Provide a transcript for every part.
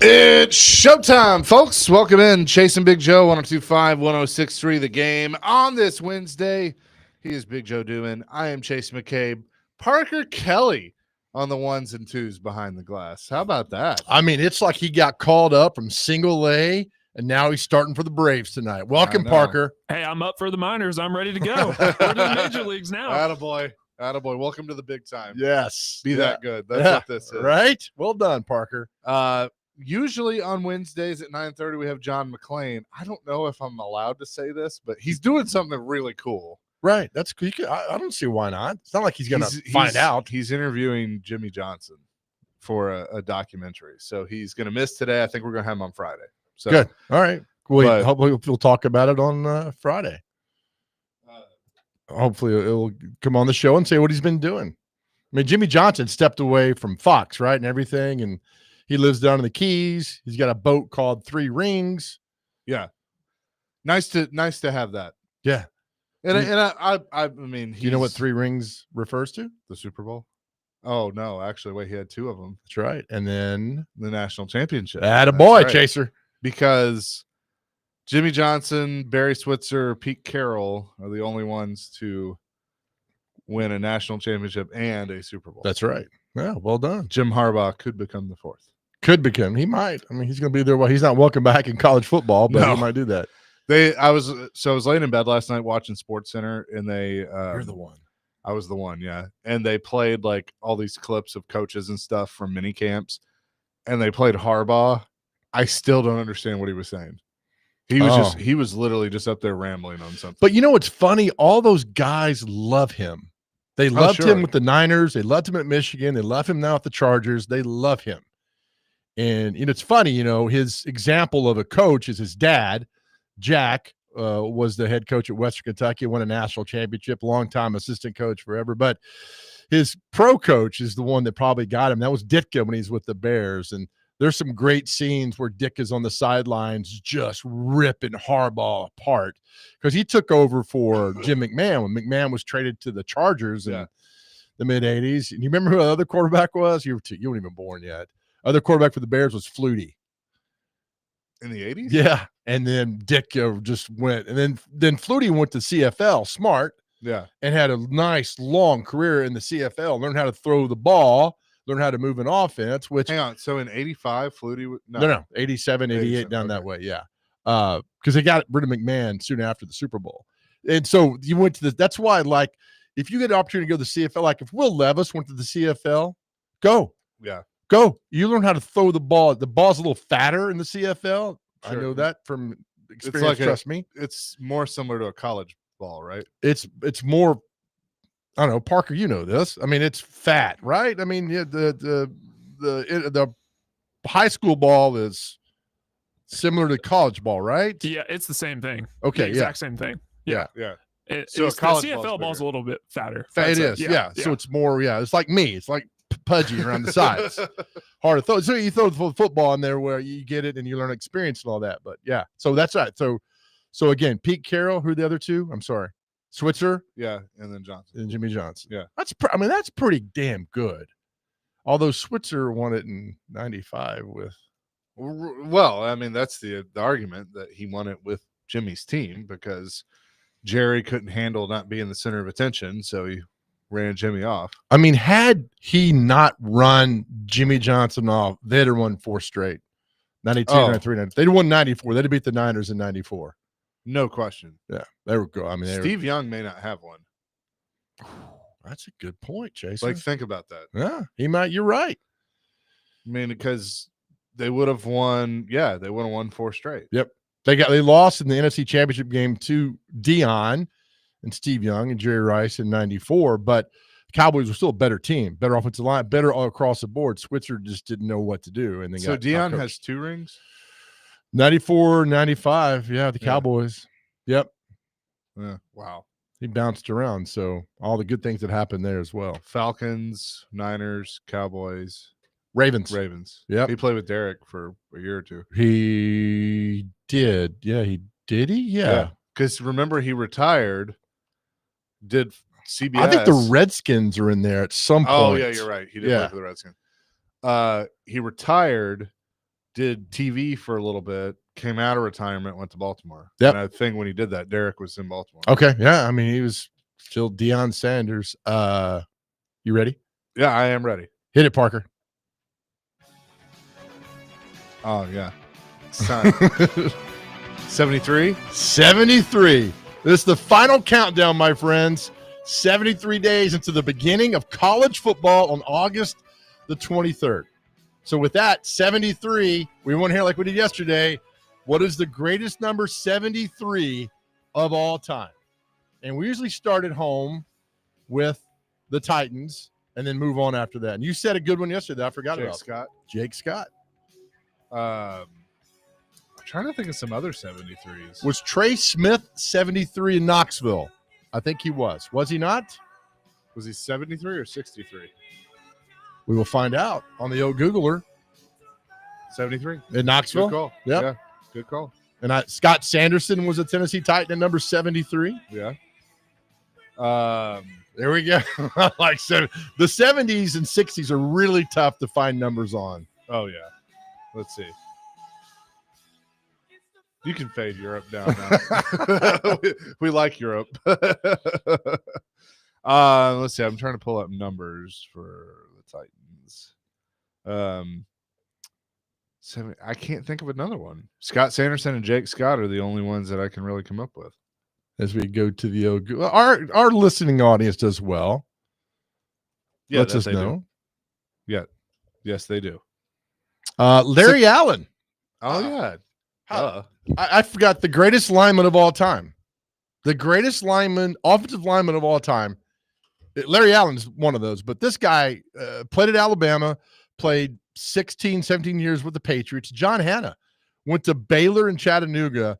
It's showtime, folks. Welcome in. Chasing Big Joe, 1025, 1063, the game. On this Wednesday, he is Big Joe Doman. I am Chase McCabe. Parker Kelly on the ones and twos behind the glass. How about that? I mean, it's like he got called up from single A, and now he's starting for the Braves tonight. Welcome, Parker. Hey, I'm up for the minors. I'm ready to go. We're to the major leagues now. Attaboy. Attaboy. Welcome to the big time. Yes. Be that good. That's what this is. Right? Well done, Parker. Usually on Wednesdays at 9:30 we have John McClain. I don't know if I'm allowed to say this, but he's doing something really cool. Right. That's cool. I don't see why not. It's not like he's going to find out. He's interviewing Jimmy Johnson for a documentary. So he's going to miss today. I think we're going to have him on Friday. So good. All right. Hopefully we'll talk about it on Friday. Hopefully it'll come on the show and say what he's been doing. I mean, Jimmy Johnson stepped away from Fox, right, and everything, and he lives down in the Keys. He's got a boat called Three Rings. Yeah, nice to have that. Yeah, and I mean, do you know what Three Rings refers to? The Super Bowl. Oh no, actually, wait, he had two of them. That's right, and then the national championship. Attaboy, right. Chaser. Because Jimmy Johnson, Barry Switzer, Pete Carroll are the only ones to win a national championship and a Super Bowl. That's right. Yeah, well done. Jim Harbaugh could become the fourth. Could become. He might. I mean, he's going to be there. Well, he's not welcome back in college football, but he might do that. I was laying in bed last night watching SportsCenter, and they. You're the one. I was the one, yeah. And they played like all these clips of coaches and stuff from mini camps, and they played Harbaugh. I still don't understand what he was saying. He was literally just up there rambling on something. But you know what's funny? All those guys love him. They loved him with the Niners. They loved him at Michigan. They love him now at the Chargers. They love him. And it's funny, his example of a coach is his dad. Jack was the head coach at Western Kentucky, won a national championship, longtime assistant coach forever. But his pro coach is the one that probably got him. That was Ditka when he's with the Bears. And there's some great scenes where Dick is on the sidelines just ripping Harbaugh apart because he took over for Jim McMahon when McMahon was traded to the Chargers in the mid-'80s. And you remember who the other quarterback was? You weren't even born yet. Other quarterback for the Bears was Flutie. In the 80s? Yeah. And then Dick just went. And then Flutie went to CFL, smart. Yeah. And had a nice, long career in the CFL, learned how to throw the ball, learn how to move an offense, which hang on. So in 85, Flutie no, 87, 88 down that way. Yeah. Because they got rid of McMahon soon after the Super Bowl. And so you went to that's why, like, if you get an opportunity to go to the CFL, like if Will Levis went to the CFL, go. Yeah. Go. You learn how to throw the ball. The ball's a little fatter in the CFL. Sure. I know that from experience, trust me. It's more similar to a college ball, right? It's more, I don't know, Parker, you know this. I mean, it's fat, right? I mean, the high school ball is similar to college ball, right? Yeah, it's the same thing. Okay, the exact same thing. Yeah. So college the CFL ball's a little bit fatter. It is, yeah. So it's more, it's like me. It's like pudgy around the sides. Hard to throw. So you throw the football in there where you get it and you learn experience and all that. But yeah, so that's right. So again, Pete Carroll, who are the other two? I'm sorry. Switzer, yeah, and then Johnson and Jimmy Johnson. Yeah, that's pretty damn good. Although Switzer won it in '95 with. Well, I mean that's the argument that he won it with Jimmy's team because Jerry couldn't handle not being the center of attention, so he ran Jimmy off. I mean, had he not run Jimmy Johnson off, they'd have won 4 straight. 92, 93, 94. They'd won 94. They'd have beat the Niners in 94. No question. Yeah, they were good. I mean, Steve Young may not have one. That's a good point, Jason. Like, think about that. Yeah, he might. You're right. I mean, because they would have won. Yeah, they would have won 4 straight. Yep. They lost in the NFC Championship game to Dion and Steve Young and Jerry Rice in 94, but Cowboys were still a better team, better offensive line, better all across the board. Switzer just didn't know what to do. And then so Dion has 2 rings? 94, 95. Yeah, the Cowboys. Yep. Yeah. Wow. He bounced around. So all the good things that happened there as well. Falcons, Niners, Cowboys. Ravens. Yeah. He played with Derek for a year or 2. He did. Yeah, he did. Yeah. Because remember, he retired, did CBS. I think the Redskins are in there at some point. Oh, yeah, you're right. He did play for the Redskins. He retired, did TV for a little bit, came out of retirement, went to Baltimore. Yep. And I think when he did that, Derek was in Baltimore. Okay. Yeah. I mean, he was still Deion Sanders. You ready? Yeah, I am ready. Hit it, Parker. Oh, yeah. It's time. 73? 73. This is the final countdown, my friends. 73 days into the beginning of college football on August the 23rd. So with that, 73, we want to hear like we did yesterday, what is the greatest number 73 of all time? And we usually start at home with the Titans and then move on after that. And you said a good one yesterday. I forgot about Scott. Jake Scott. I'm trying to think of some other 73s. Was Trey Smith 73 in Knoxville? I think he was. Was he not? Was he 73 or 63? We will find out on the old Googler 73. in Knoxville. Good call. Yep. Yeah, good call. And Scott Sanderson was a Tennessee Titan at number 73. Yeah. There we go. Like so, the 70s and 60s are really tough to find numbers on. Oh, yeah. Let's see. You can fade Europe down now. we like Europe. Let's see. I'm trying to pull up numbers for the Titans. I can't think of another one. Scott Sanderson and Jake Scott are the only ones that I can really come up with. As we go to the old, our listening audience does well. Yeah, lets us know. Yeah, yes, they do. Larry Allen. Oh yeah. I forgot the greatest lineman of all time. The greatest offensive lineman of all time. Larry Allen's one of those, but this guy played at Alabama, played 16, 17 years with the Patriots. John Hanna went to Baylor and Chattanooga.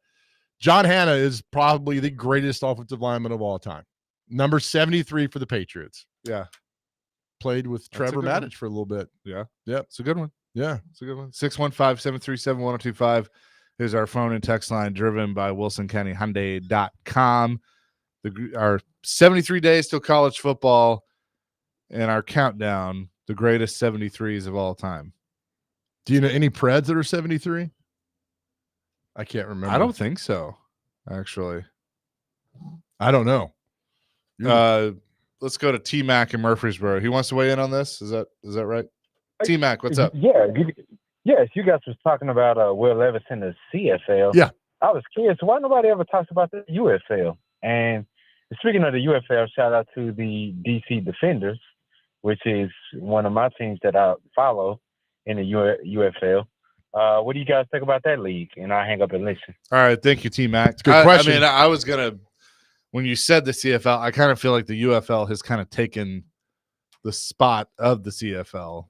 John Hanna is probably the greatest offensive lineman of all time. Number 73 for the Patriots. Yeah. Played with Trevor Maddich for a little bit. Yeah. Yep. It's a good one. Yeah. It's a good one. 615-737-1025 is our phone and text line, driven by WilsonCountyHyundai.com. Our 73 days till college football and our countdown, the greatest 73s of all time. Do you know any Preds that are 73? I can't remember. I don't think so, actually. I don't know. Let's go to T-Mac in Murfreesboro. He wants to weigh in on this. Is that right? T-Mac, what's up? Yeah. Yes, you guys was talking about Will Levis in the CFL. Yeah. I was curious, why nobody ever talks about the UFL? And speaking of the UFL, shout out to the DC Defenders, which is one of my teams that I follow in the UFL. What do you guys think about that league? And I'll hang up and listen. All right. Thank you, T-Mac. Good question. I mean, I was going to, when you said the CFL, I kind of feel like the UFL has kind of taken the spot of the CFL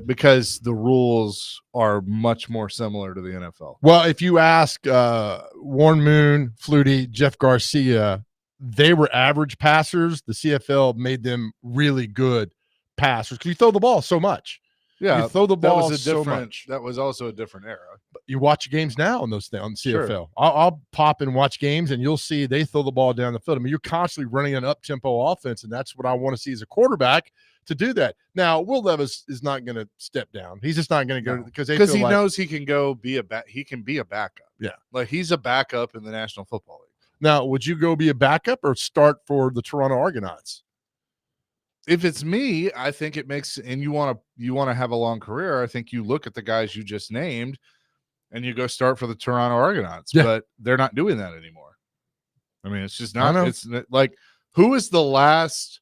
because the rules are much more similar to the NFL. Well, if you ask Warren Moon, Flutie, Jeff Garcia, they were average passers. The CFL made them really good passers because you throw the ball so much. Yeah, you throw the ball that was so much. That was also a different era. But you watch games now on those things on CFL. Sure. I'll pop and watch games, and you'll see they throw the ball down the field. I mean, you're constantly running an up-tempo offense, and that's what I want to see as a quarterback to do that. Now, Will Levis is not going to step down. He's just not going to go because he knows he can go be he can be a backup. Yeah, like he's a backup in the National Football League. Now, would you go be a backup or start for the Toronto Argonauts? If it's me, I think it makes, and you want to have a long career, I think you look at the guys you just named and you go start for the Toronto Argonauts. Yeah. But they're not doing that anymore. I mean, it's just not. It's like, who is the last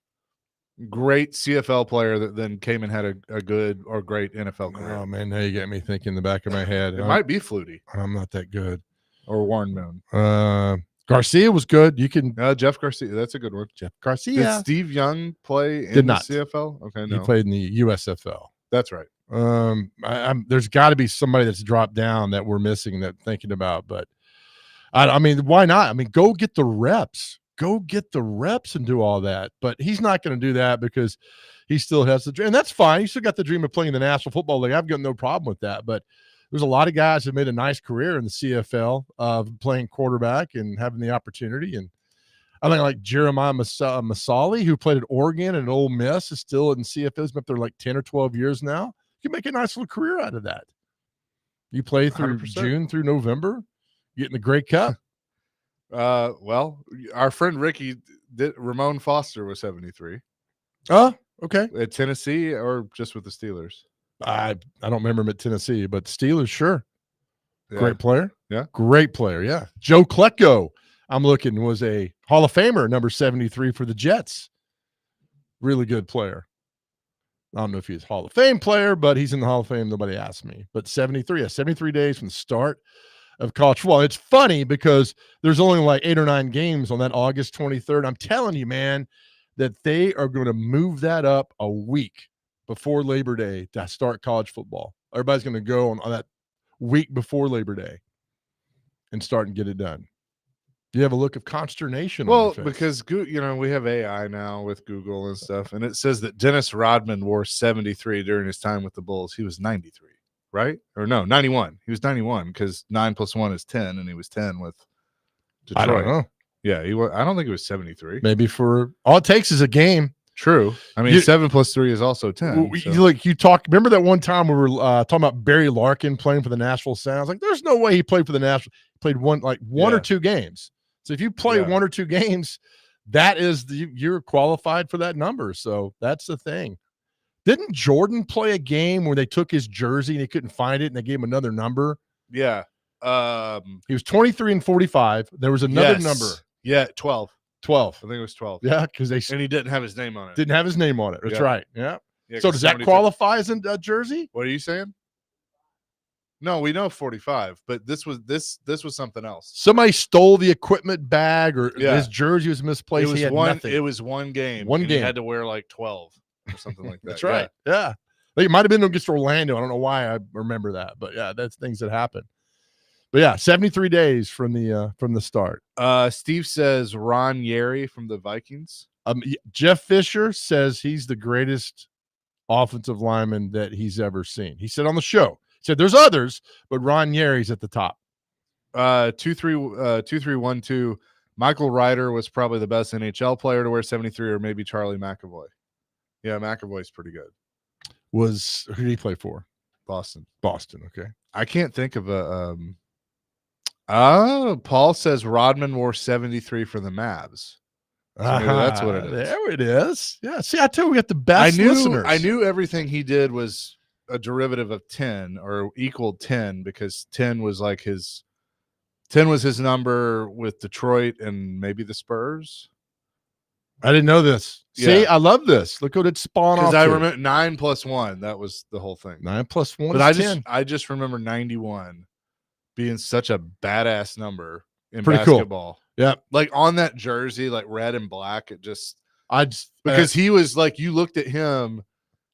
great CFL player that then came and had a good or great NFL career? Oh man, now you get me thinking in the back of my head. It might be Flutie. I'm not that good. Or Warren Moon. Garcia was good. You can Jeff Garcia. That's a good one. Jeff Garcia. Did Steve Young play in the CFL? Okay, no. He played in the USFL. That's right. There's got to be somebody that's dropped down that we're missing that thinking about. But I mean, why not? I mean, go get the reps. Go get the reps and do all that. But he's not going to do that because he still has the dream. And that's fine. He still got the dream of playing in the National Football League. I've got no problem with that. But there's a lot of guys that made a nice career in the CFL of playing quarterback and having the opportunity. And I think like Jeremiah Masali, who played at Oregon and Ole Miss, is still in CFL. He's been up there like 10 or 12 years now. You can make a nice little career out of that. You play through 100%. June through November, getting the Grey Cup. Well, our friend Ricky Ramon Foster was 73 Oh, okay. at Tennessee or just with the Steelers. I don't remember him at Tennessee, but Steelers, sure. Yeah. Great player. Yeah. Great player. Yeah. Joe Klecko, I'm looking, was a Hall of Famer, number 73 for the Jets. Really good player. I don't know if he's a Hall of Fame player, but he's in the Hall of Fame. Nobody asked me. But 73, 73 days from the start of college football. It's funny because there's only like 8 or 9 games on that August 23rd. I'm telling you, man, that they are going to move that up a week before Labor Day to start college football. Everybody's going to go on that week before Labor Day and start and get it done. You have a look of consternation on Well, your face. because we have AI now with Google and stuff, and it says that Dennis Rodman wore 73 during his time with the Bulls. He was 93, right? Or no, 91. He was 91 because 9 + 1 is 10, and he was 10 with Detroit. I don't know. Yeah, he was. I don't think it was 73. Maybe for all it takes is a game. True. I mean, 7 + 3 is also 10. So. You talk. Remember that one time we were talking about Barry Larkin playing for the Nashville Sounds? Like, there's no way he played for the Nashville. He played one or two games. So if you play 1 or 2 games, that is you're qualified for that number. So that's the thing. Didn't Jordan play a game where they took his jersey and he couldn't find it and they gave him another number? Yeah. He was 23 and 45. There was another number. Yeah, 12. 12. I think it was 12. Yeah, because and he didn't have his name on it. Didn't have his name on it. That's right. Yeah. So does that qualify as a jersey? What are you saying? No, we know 45, but this was something else. Somebody stole the equipment bag, or his jersey was misplaced. It was one one game. He had to wear like 12 or something like that. That's right. Yeah. Like, it might have been against Orlando. I don't know why I remember that, but yeah, that's things that happen. But yeah, 73 days from the start. Steve says Ron Yeri from the Vikings. Jeff Fisher says he's the greatest offensive lineman that he's ever seen. He said on the show, he said there's others, but Ron Yeri's at the top. 2312. Michael Ryder was probably the best NHL player to wear 73, or maybe Charlie McAvoy. Yeah, McAvoy's pretty good. Who did he play for? Boston. Okay. I can't think of a Paul says Rodman wore 73 for the Mavs. So maybe that's what it is. There it is. Yeah. See, I tell you, we got the best listeners. I knew everything he did was a derivative of 10 or equaled 10, because 10 was like his number with Detroit and maybe the Spurs. I didn't know this. Yeah. See, I love this. Look what it spawned off. Because I remember 9 + 1. That was the whole thing. 9 + 1 but is 10. I just remember 91 being such a badass number in Pretty basketball. Cool. Yeah. Like on that jersey, like red and black, because he was like, you looked at him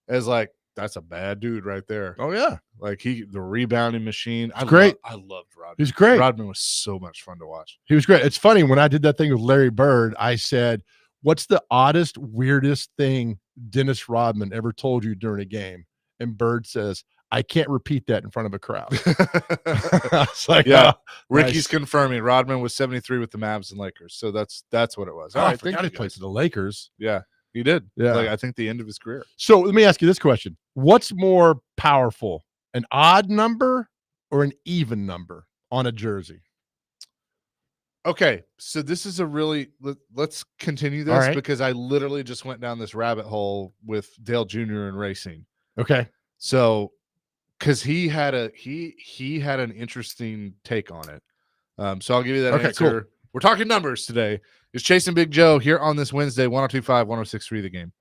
as like, that's a bad dude right there. Oh yeah. Like the rebounding machine. Great. I loved Rodman. He's great. Rodman was so much fun to watch. He was great. It's funny, when I did that thing with Larry Bird, I said, what's the oddest, weirdest thing Dennis Rodman ever told you during a game? And Bird says, I can't repeat that in front of a crowd. I was like, yeah. Oh, Ricky's nice. Confirming Rodman was 73 with the Mavs and Lakers. So that's what it was. Oh, I forgot he played for the Lakers. Yeah, he did. Yeah. Like, I think the end of his career. So let me ask you this question. What's more powerful, an odd number or an even number on a jersey? Okay, so this is let's continue this, right. because I literally just went down this rabbit hole with Dale Jr. and racing. Okay. So, because he had an interesting take on it. So I'll give you that answer. Cool. We're talking numbers today. It's Chasing Big Joe here on this Wednesday, 102.5, 106.3 The Game.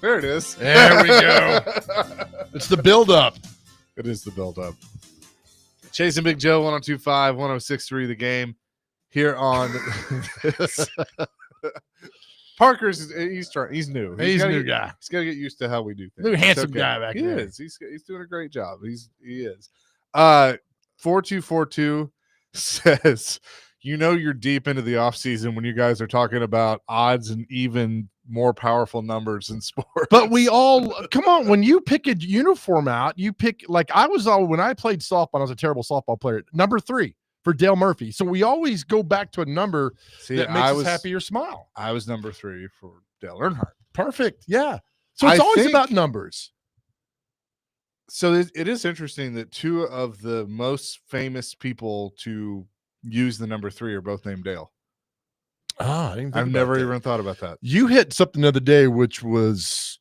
There it is. There we go. It's the build-up. It is the build-up. Chasing Big Joe, 102.5, 106.3 The Game here on this. Parker's he's new. He's a new guy. He's got to get used to how we do things. New It's handsome okay. guy back He there. is. He's doing a great job. He is. 4242 says, you're deep into the off season when you guys are talking about odds and even more powerful numbers in sports. But we all come on. When you pick a uniform out, you pick when I played softball. I was a terrible softball player. Number 3 for Dale Murphy. So we always go back to a number that makes us happy or smile. I was number 3 for Dale Earnhardt. Perfect. Yeah. So it's always about numbers. So it is interesting that 2 of the most famous people to use the number 3 are both named Dale. I've never even thought about that. You hit something the other day, which was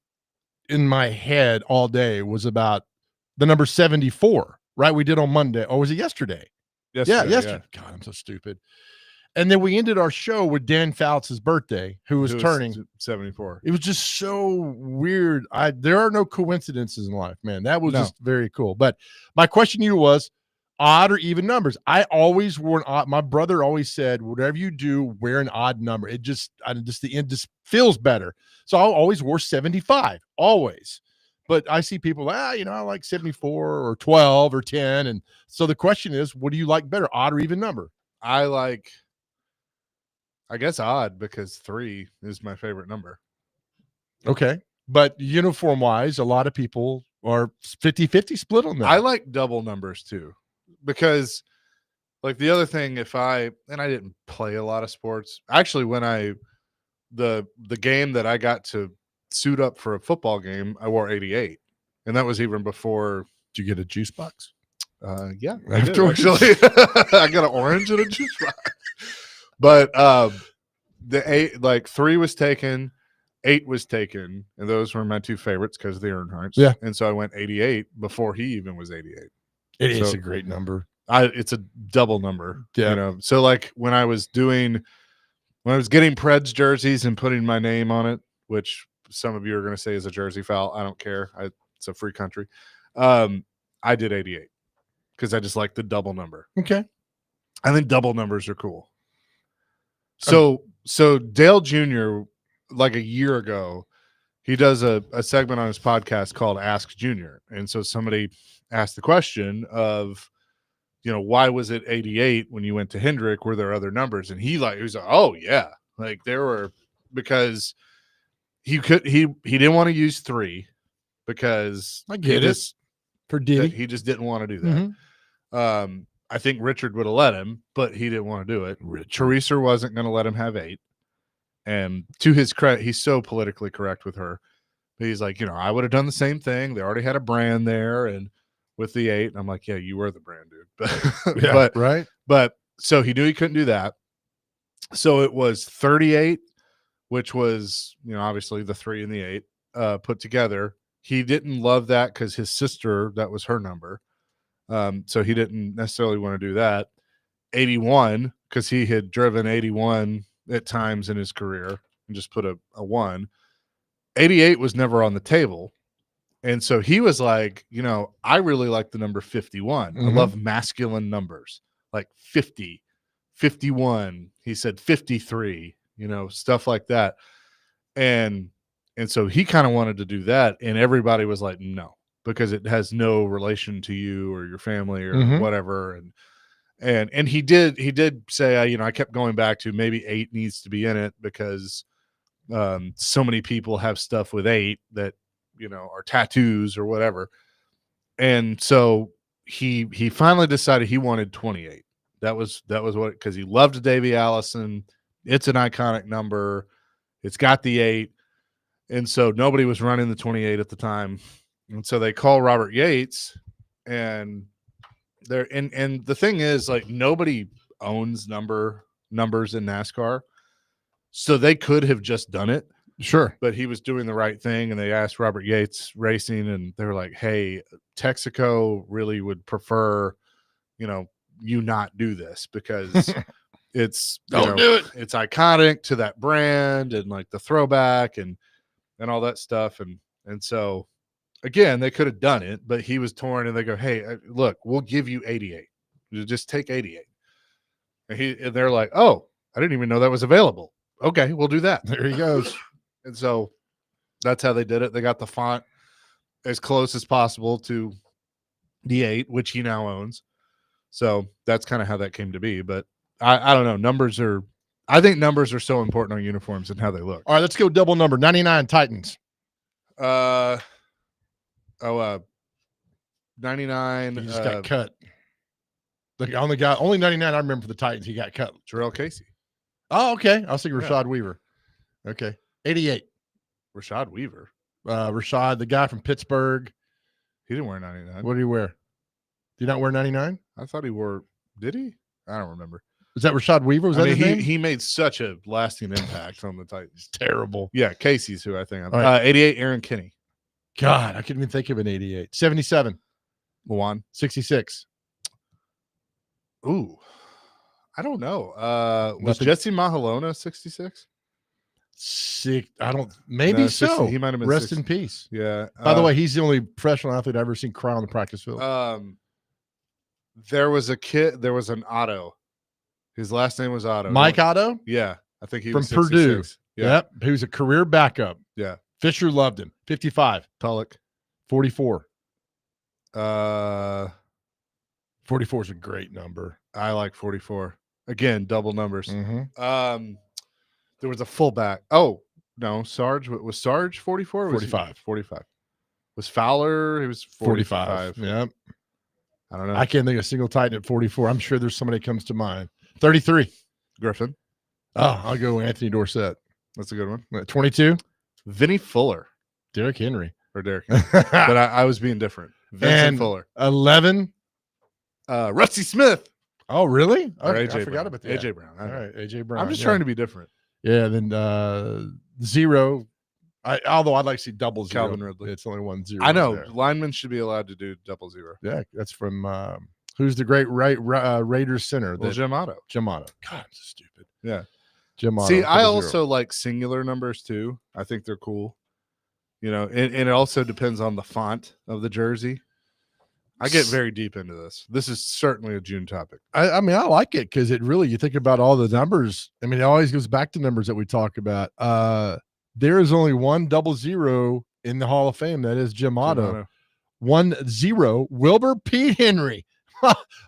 in my head all day, was about the number 74, right? We did on Monday. Or was it yesterday? Yesterday. God, I'm so stupid. And then we ended our show with Dan Fouts' birthday, who was turning 74. It was just so weird. There are no coincidences in life, man. That was just very cool. But my question to you was odd or even numbers. I always wore an odd. My brother always said, whatever you do, wear an odd number. The end just feels better. So I always wore 75, always. But I see people, I like 74 or 12 or 10. And so the question is, what do you like better, odd or even number? I guess odd, because 3 is my favorite number. Okay. But uniform wise, a lot of people are 50-50 split on that. I like double numbers too, because like the other thing, I didn't play a lot of sports. Actually, when the game that I got to suit up for a football game, I wore 88. And that was even before. Did you get a juice box? Yeah, I did, actually. I got an orange and a juice box. But the 3 was taken, 8 was taken, and those were my 2 favorites because of the Earnhardts. Yeah. And so I went 88 before he even was 88. It is a great number. It's a double number. Yeah. So like when I was getting Preds jerseys and putting my name on it, which some of you are going to say is a jersey foul. I don't care. It's a free country. I did 88 because I just like the double number. Okay. I think double numbers are cool. So Dale Jr., like a year ago, he does a segment on his podcast called Ask Junior. And so somebody asked the question of, why was it 88 when you went to Hendrick? Were there other numbers? And he was like, oh yeah. Like there were, because he didn't want to use 3 because I get it for Diddy. He just didn't want to do that. Mm-hmm. I think Richard would have let him, but he didn't want to do it. Teresa wasn't going to let him have 8. And to his credit, he's so politically correct with her. But he's like, I would have done the same thing. They already had a brand there, and with the 8, and I'm like, yeah, you were the brand, dude. But right. But so he knew he couldn't do that. So it was 38, which was, obviously the 3 and the 8 put together. He didn't love that because his sister, that was her number. So he didn't necessarily want to do that. 81, because he had driven 81 at times in his career and just put a 1. 88 was never on the table. And so he was like, I really like the number 51. Mm-hmm. I love masculine numbers, like 50, 51. He said 53, stuff like that. And so he kind of wanted to do that. And everybody was like, no, because it has no relation to you or your family or mm-hmm. whatever. And he did say, I kept going back to maybe 8 needs to be in it because so many people have stuff with 8 that, are tattoos or whatever. And so he finally decided he wanted 28. That was what, because he loved Davey Allison. It's an iconic number. It's got the 8. And so nobody was running the 28 at the time. And so they call Robert Yates, and and the thing is, like, nobody owns numbers in NASCAR. So they could have just done it. Sure. But he was doing the right thing, and they asked Robert Yates Racing, and they were like, hey, Texaco really would prefer, you not do this because it's don't do it. It's iconic to that brand and like the throwback. And and all that stuff. And so, again, they could have done it, but he was torn, and they go, hey, look, we'll give you 88. You just take 88. And they're like, oh, I didn't even know that was available. Okay, we'll do that. There he goes. And so that's how they did it. They got the font as close as possible to the 8, which he now owns. So that's kind of how that came to be. But I don't know. I think numbers are so important on uniforms and how they look. All right, let's go double number. 99 Titans. 99. He just got cut. Only 99 I remember for the Titans. He got cut. Jarrell Casey. Oh, okay. I was thinking Rashad Weaver. Okay. 88. Rashad Weaver. Rashad, the guy from Pittsburgh. He didn't wear 99. What did he wear? Did he not wear 99? I thought he wore. Did he? I don't remember. Was that Rashad Weaver? Was that his name? He made such a lasting impact on the Titans. Terrible. Yeah, Casey's who I think. Right. 88, Aaron Kinney. God, I couldn't even think of an 88. 77. Lawan. 66. Ooh, I don't know. Was Jesse Mahalona 66? Maybe No, so. He might have been. Rest 60. in peace. Yeah. By the way, he's the only professional athlete I've ever seen cry on the practice field. There was a kid. There was an Otto. His last name was Otto. Mike Otto? Yeah, I think he from was Purdue. Yeah. Yep. He was a career backup. Yeah. Fisher loved him. 55. Tulloch. 44. 44 44 is a great number. I like 44. Again, double numbers. Mm-hmm. There was a fullback. Oh, no, Sarge. Was Sarge 44? 45. 45. Was Fowler? He was 45. Yep. I don't know. I can't think of a single Titan at 44. I'm sure there's somebody that comes to mind. 33. Griffin. Oh, I'll go Anthony Dorsett. That's a good one. 22. Vinny Fuller. Derrick Henry. Or Derrick. But I was being different. Vincent Fuller. 11. Rusty Smith. Oh, really? Or Okay, AJ I forgot Brown. about that. AJ Brown. All right, AJ Brown. I'm just trying to be different. Yeah, then 0. Although I'd like to see double 0. Calvin Ridley. It's only 1 0. I know. There. Linemen should be allowed to do double 0. Yeah, that's from who's the great Raiders center? Well, Jim Otto. Jim Otto. God, I'm so stupid. Yeah. Jim Otto. See, I 0. also like singular numbers too. I think they're cool. You know, and it also depends on the font of the jersey. I get very deep into this. This is certainly a June topic. I mean, I like it because it really, you think about all the numbers. I mean, it always goes back to numbers that we talk about. There is only one 00 in the Hall of Fame. That is Jim Otto. 1-0, Wilbur Pete Henry.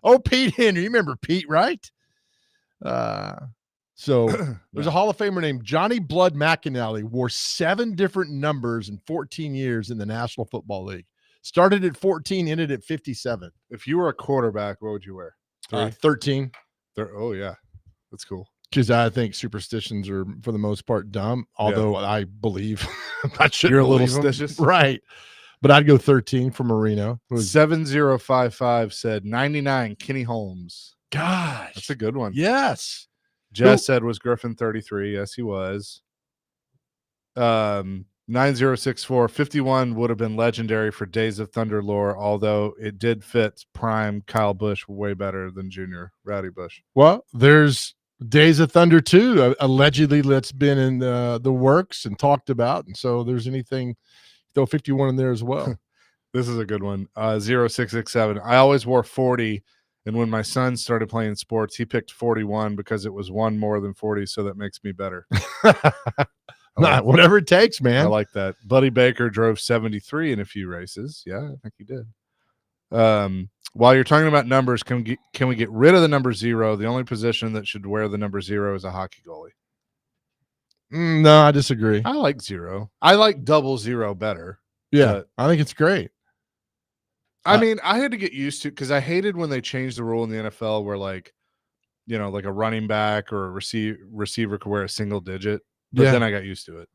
Oh, Pete Henry. You remember Pete, right? So there's a Hall of Famer named Johnny Blood McAnally, wore 7 different numbers in 14 years in the National Football League. Started at 14, ended at 57. If you were a quarterback, what would you wear? 13. Oh, yeah. That's cool. Because I think superstitions are, for the most part, dumb. Although I believe I should. You're a little them. stitious. Right. But I'd go 13 for Marino. 7055 said 99, Kenny Holmes. Gosh. That's a good one. Yes. Jess said was Griffin 33. Yes, he was. 9064 51 would have been legendary for Days of Thunder lore, although it did fit prime Kyle Busch way better than Junior Rowdy Busch. Well, there's Days of Thunder 2 allegedly that's been in the works and talked about, and so there's anything, throw 51 in there as well. This is a good one. 0667. I always wore 40, and when my son started playing sports, he picked 41 because it was one more than 40, so that makes me better. Whatever it takes, man. I like that. Buddy Baker drove 73 in a few races. Yeah, I think he did. While you're talking about numbers, can we get rid of the number 0? The only position that should wear the number 0 is a hockey goalie. No, I disagree. I like 0. I like 00 better. Yeah, I think it's great. I mean, I had to get used to, because I hated when they changed the rule in the NFL where, like, you know, like a running back or a receiver could wear a single digit. But then I got used to it.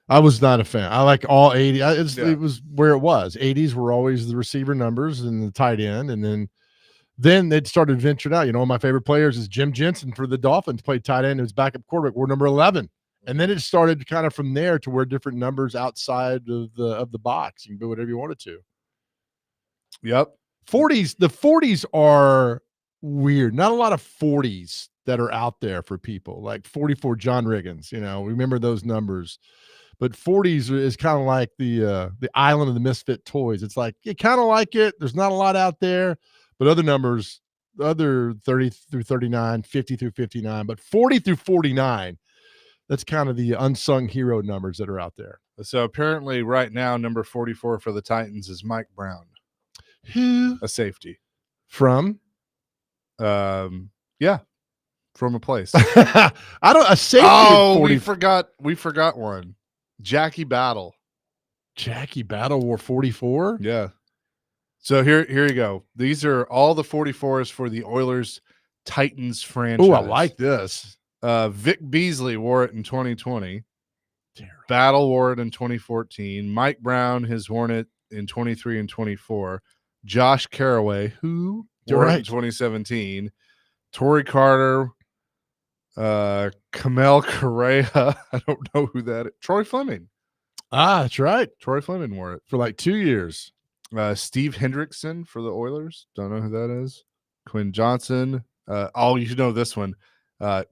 I was not a fan. I like all 80. It was where it was. 80s were always the receiver numbers and the tight end. And then they started venturing out. You know, one of my favorite players is Jim Jensen for the Dolphins, played tight end. His backup quarterback wore number 11. And then it started kind of from there to where different numbers outside of the box. You can do whatever you wanted to. Yep. 40s. The 40s are weird. Not a lot of 40s that are out there for people, like 44 John Riggins. You know, remember those numbers. But 40s is kind of like the island of the misfit toys. It's like you kind of like it. There's not a lot out there, but other numbers, other 30 through 39, 50 through 59, but 40 through 49, that's kind of the unsung hero numbers that are out there. So apparently right now, number 44 for the Titans is Mike Brown, Who? a safety. From? Yeah, from a place. I don't, a safety. Oh, 40. we forgot one. Jackie Battle. Jackie Battle wore 44? Yeah. So here you go. These are all the 44s for the Oilers Titans franchise. Oh, I like this. Vic Beasley wore it in 2020. Terrible. Battle wore it in 2014. Mike Brown has worn it in 23 and 24. Josh Caraway, who wore it in 2017. Torrey Carter, Kamel Correa. I don't know who that is. Troy Fleming. Ah, that's right. Troy Fleming wore it For like 2 years. Steve Hendrickson for the Oilers. Don't know who that is. Quinn Johnson. You should know this one.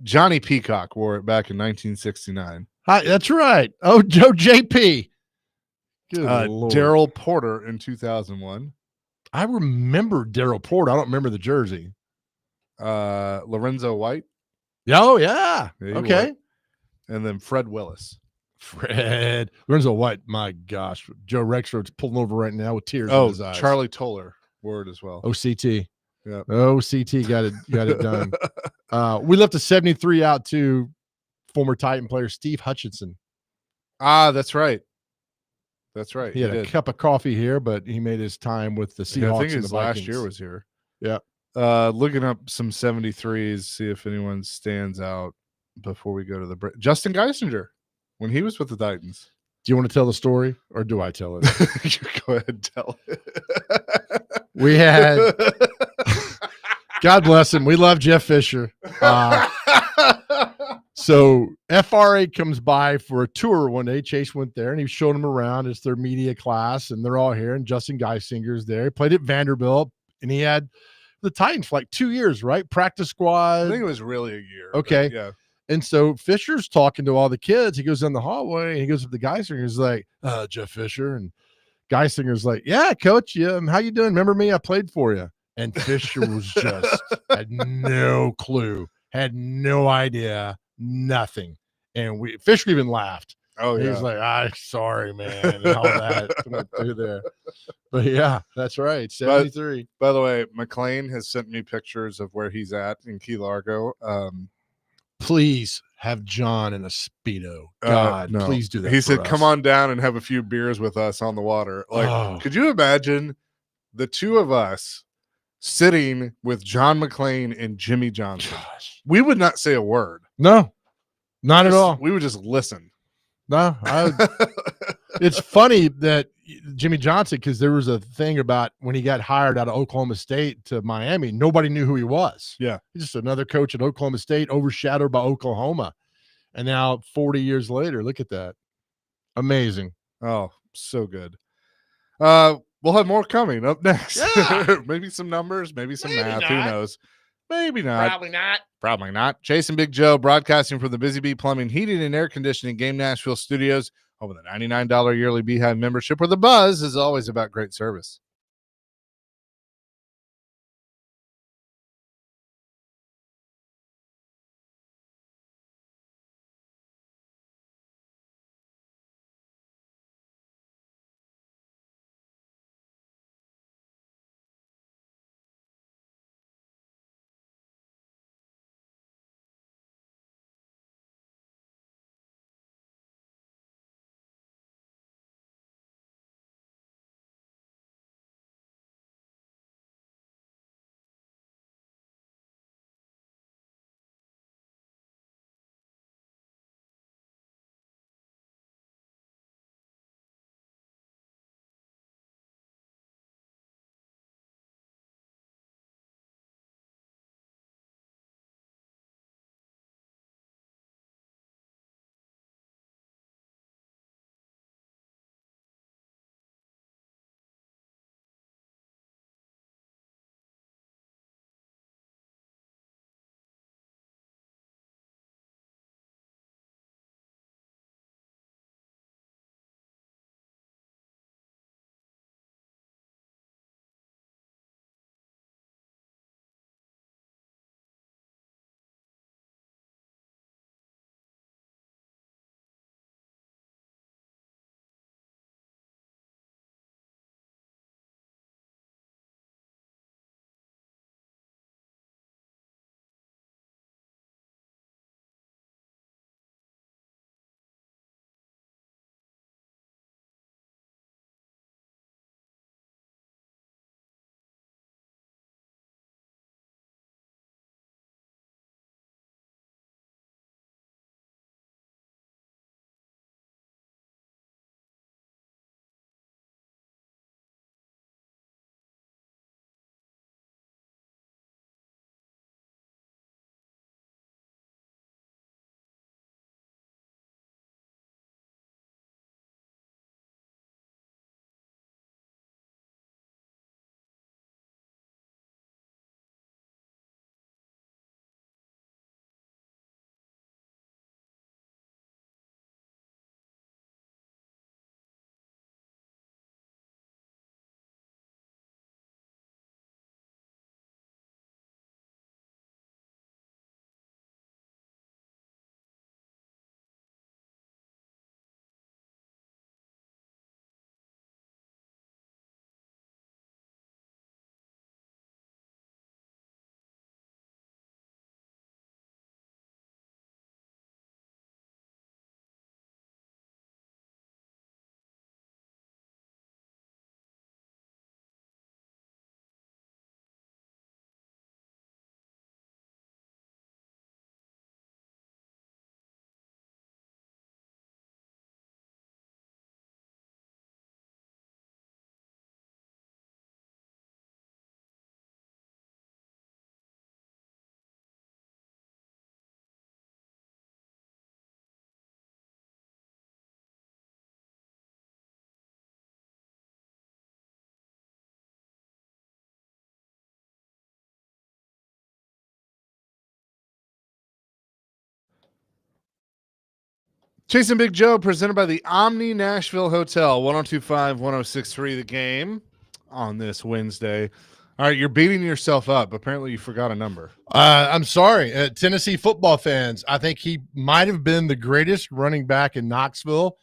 Johnny Peacock wore it back in 1969. Hi, that's right. Oh, Joe JP. Good Lord. Daryl Porter in 2001. I remember Daryl Porter. I don't remember the jersey. Lorenzo White. Oh, yeah. Yeah, okay. And then Fred Willis. Fred. Lorenzo White. My gosh. Joe Rexford's pulling over right now with tears in his eyes. Charlie Toller wore it as well. OCT. Yeah. OCT got it done. We left a 73 out to former Titan player Steve Hutchinson. Ah, that's right. That's right. He had a cup of coffee here, but he made his time with the Seahawks. I think and his the last Vikings. year was here. Yeah. Looking up some 73s, see if anyone stands out before we go to the break. Justin Geisinger, when he was with the Titans. Do you want to tell the story, or do I tell it? You go ahead and tell it. We had, God bless him. We love Jeff Fisher. So FRA comes by for a tour one day. Chase went there and he showed them around. It's their media class and they're all here. And Justin Geisinger's there. He played at Vanderbilt and he had the Titans for like 2 years, right? Practice squad. I think it was really a year. Okay. Yeah. And so Fisher's talking to all the kids. He goes in the hallway and he goes up to Geisinger. He's like, Jeff Fisher. And Geisinger's like, yeah, coach. Yeah. How you doing? Remember me? I played for you. And Fisher was just had no clue, had no idea, nothing. And Fisher even laughed. Oh, yeah. He was like, I'm sorry, man. And all that went through there. But yeah, that's right. 73. By the way, McLean has sent me pictures of where he's at in Key Largo. Please have John in a Speedo. God, no. Please do that. He said, come on down and have a few beers with us on the water. Like, Could you imagine the two of us sitting with John McClain and Jimmy Johnson? Gosh. We would not say a word. No, not at all. We would just listen. No, it's funny that Jimmy Johnson, because there was a thing about when he got hired out of Oklahoma State to Miami, nobody knew who he was. Yeah. He's just another coach at Oklahoma State, overshadowed by Oklahoma. And now 40 years later, look at that. Amazing. Oh, so good. We'll have more coming up next. Yeah. Maybe some numbers, maybe some Maybe math. not. Who knows? Maybe not. Probably not. Probably not. Chase and Big Joe broadcasting from the Busy Bee Plumbing, Heating, and Air Conditioning Game Nashville Studios. Over the $99 yearly Beehive membership, where the buzz is always about great service. Chasing Big Joe, presented by the Omni Nashville Hotel, 1025 1063 The Game on this Wednesday. All right, you're beating yourself up. Apparently, you forgot a number. I'm sorry. Tennessee football fans, I think he might have been the greatest running back in Knoxville.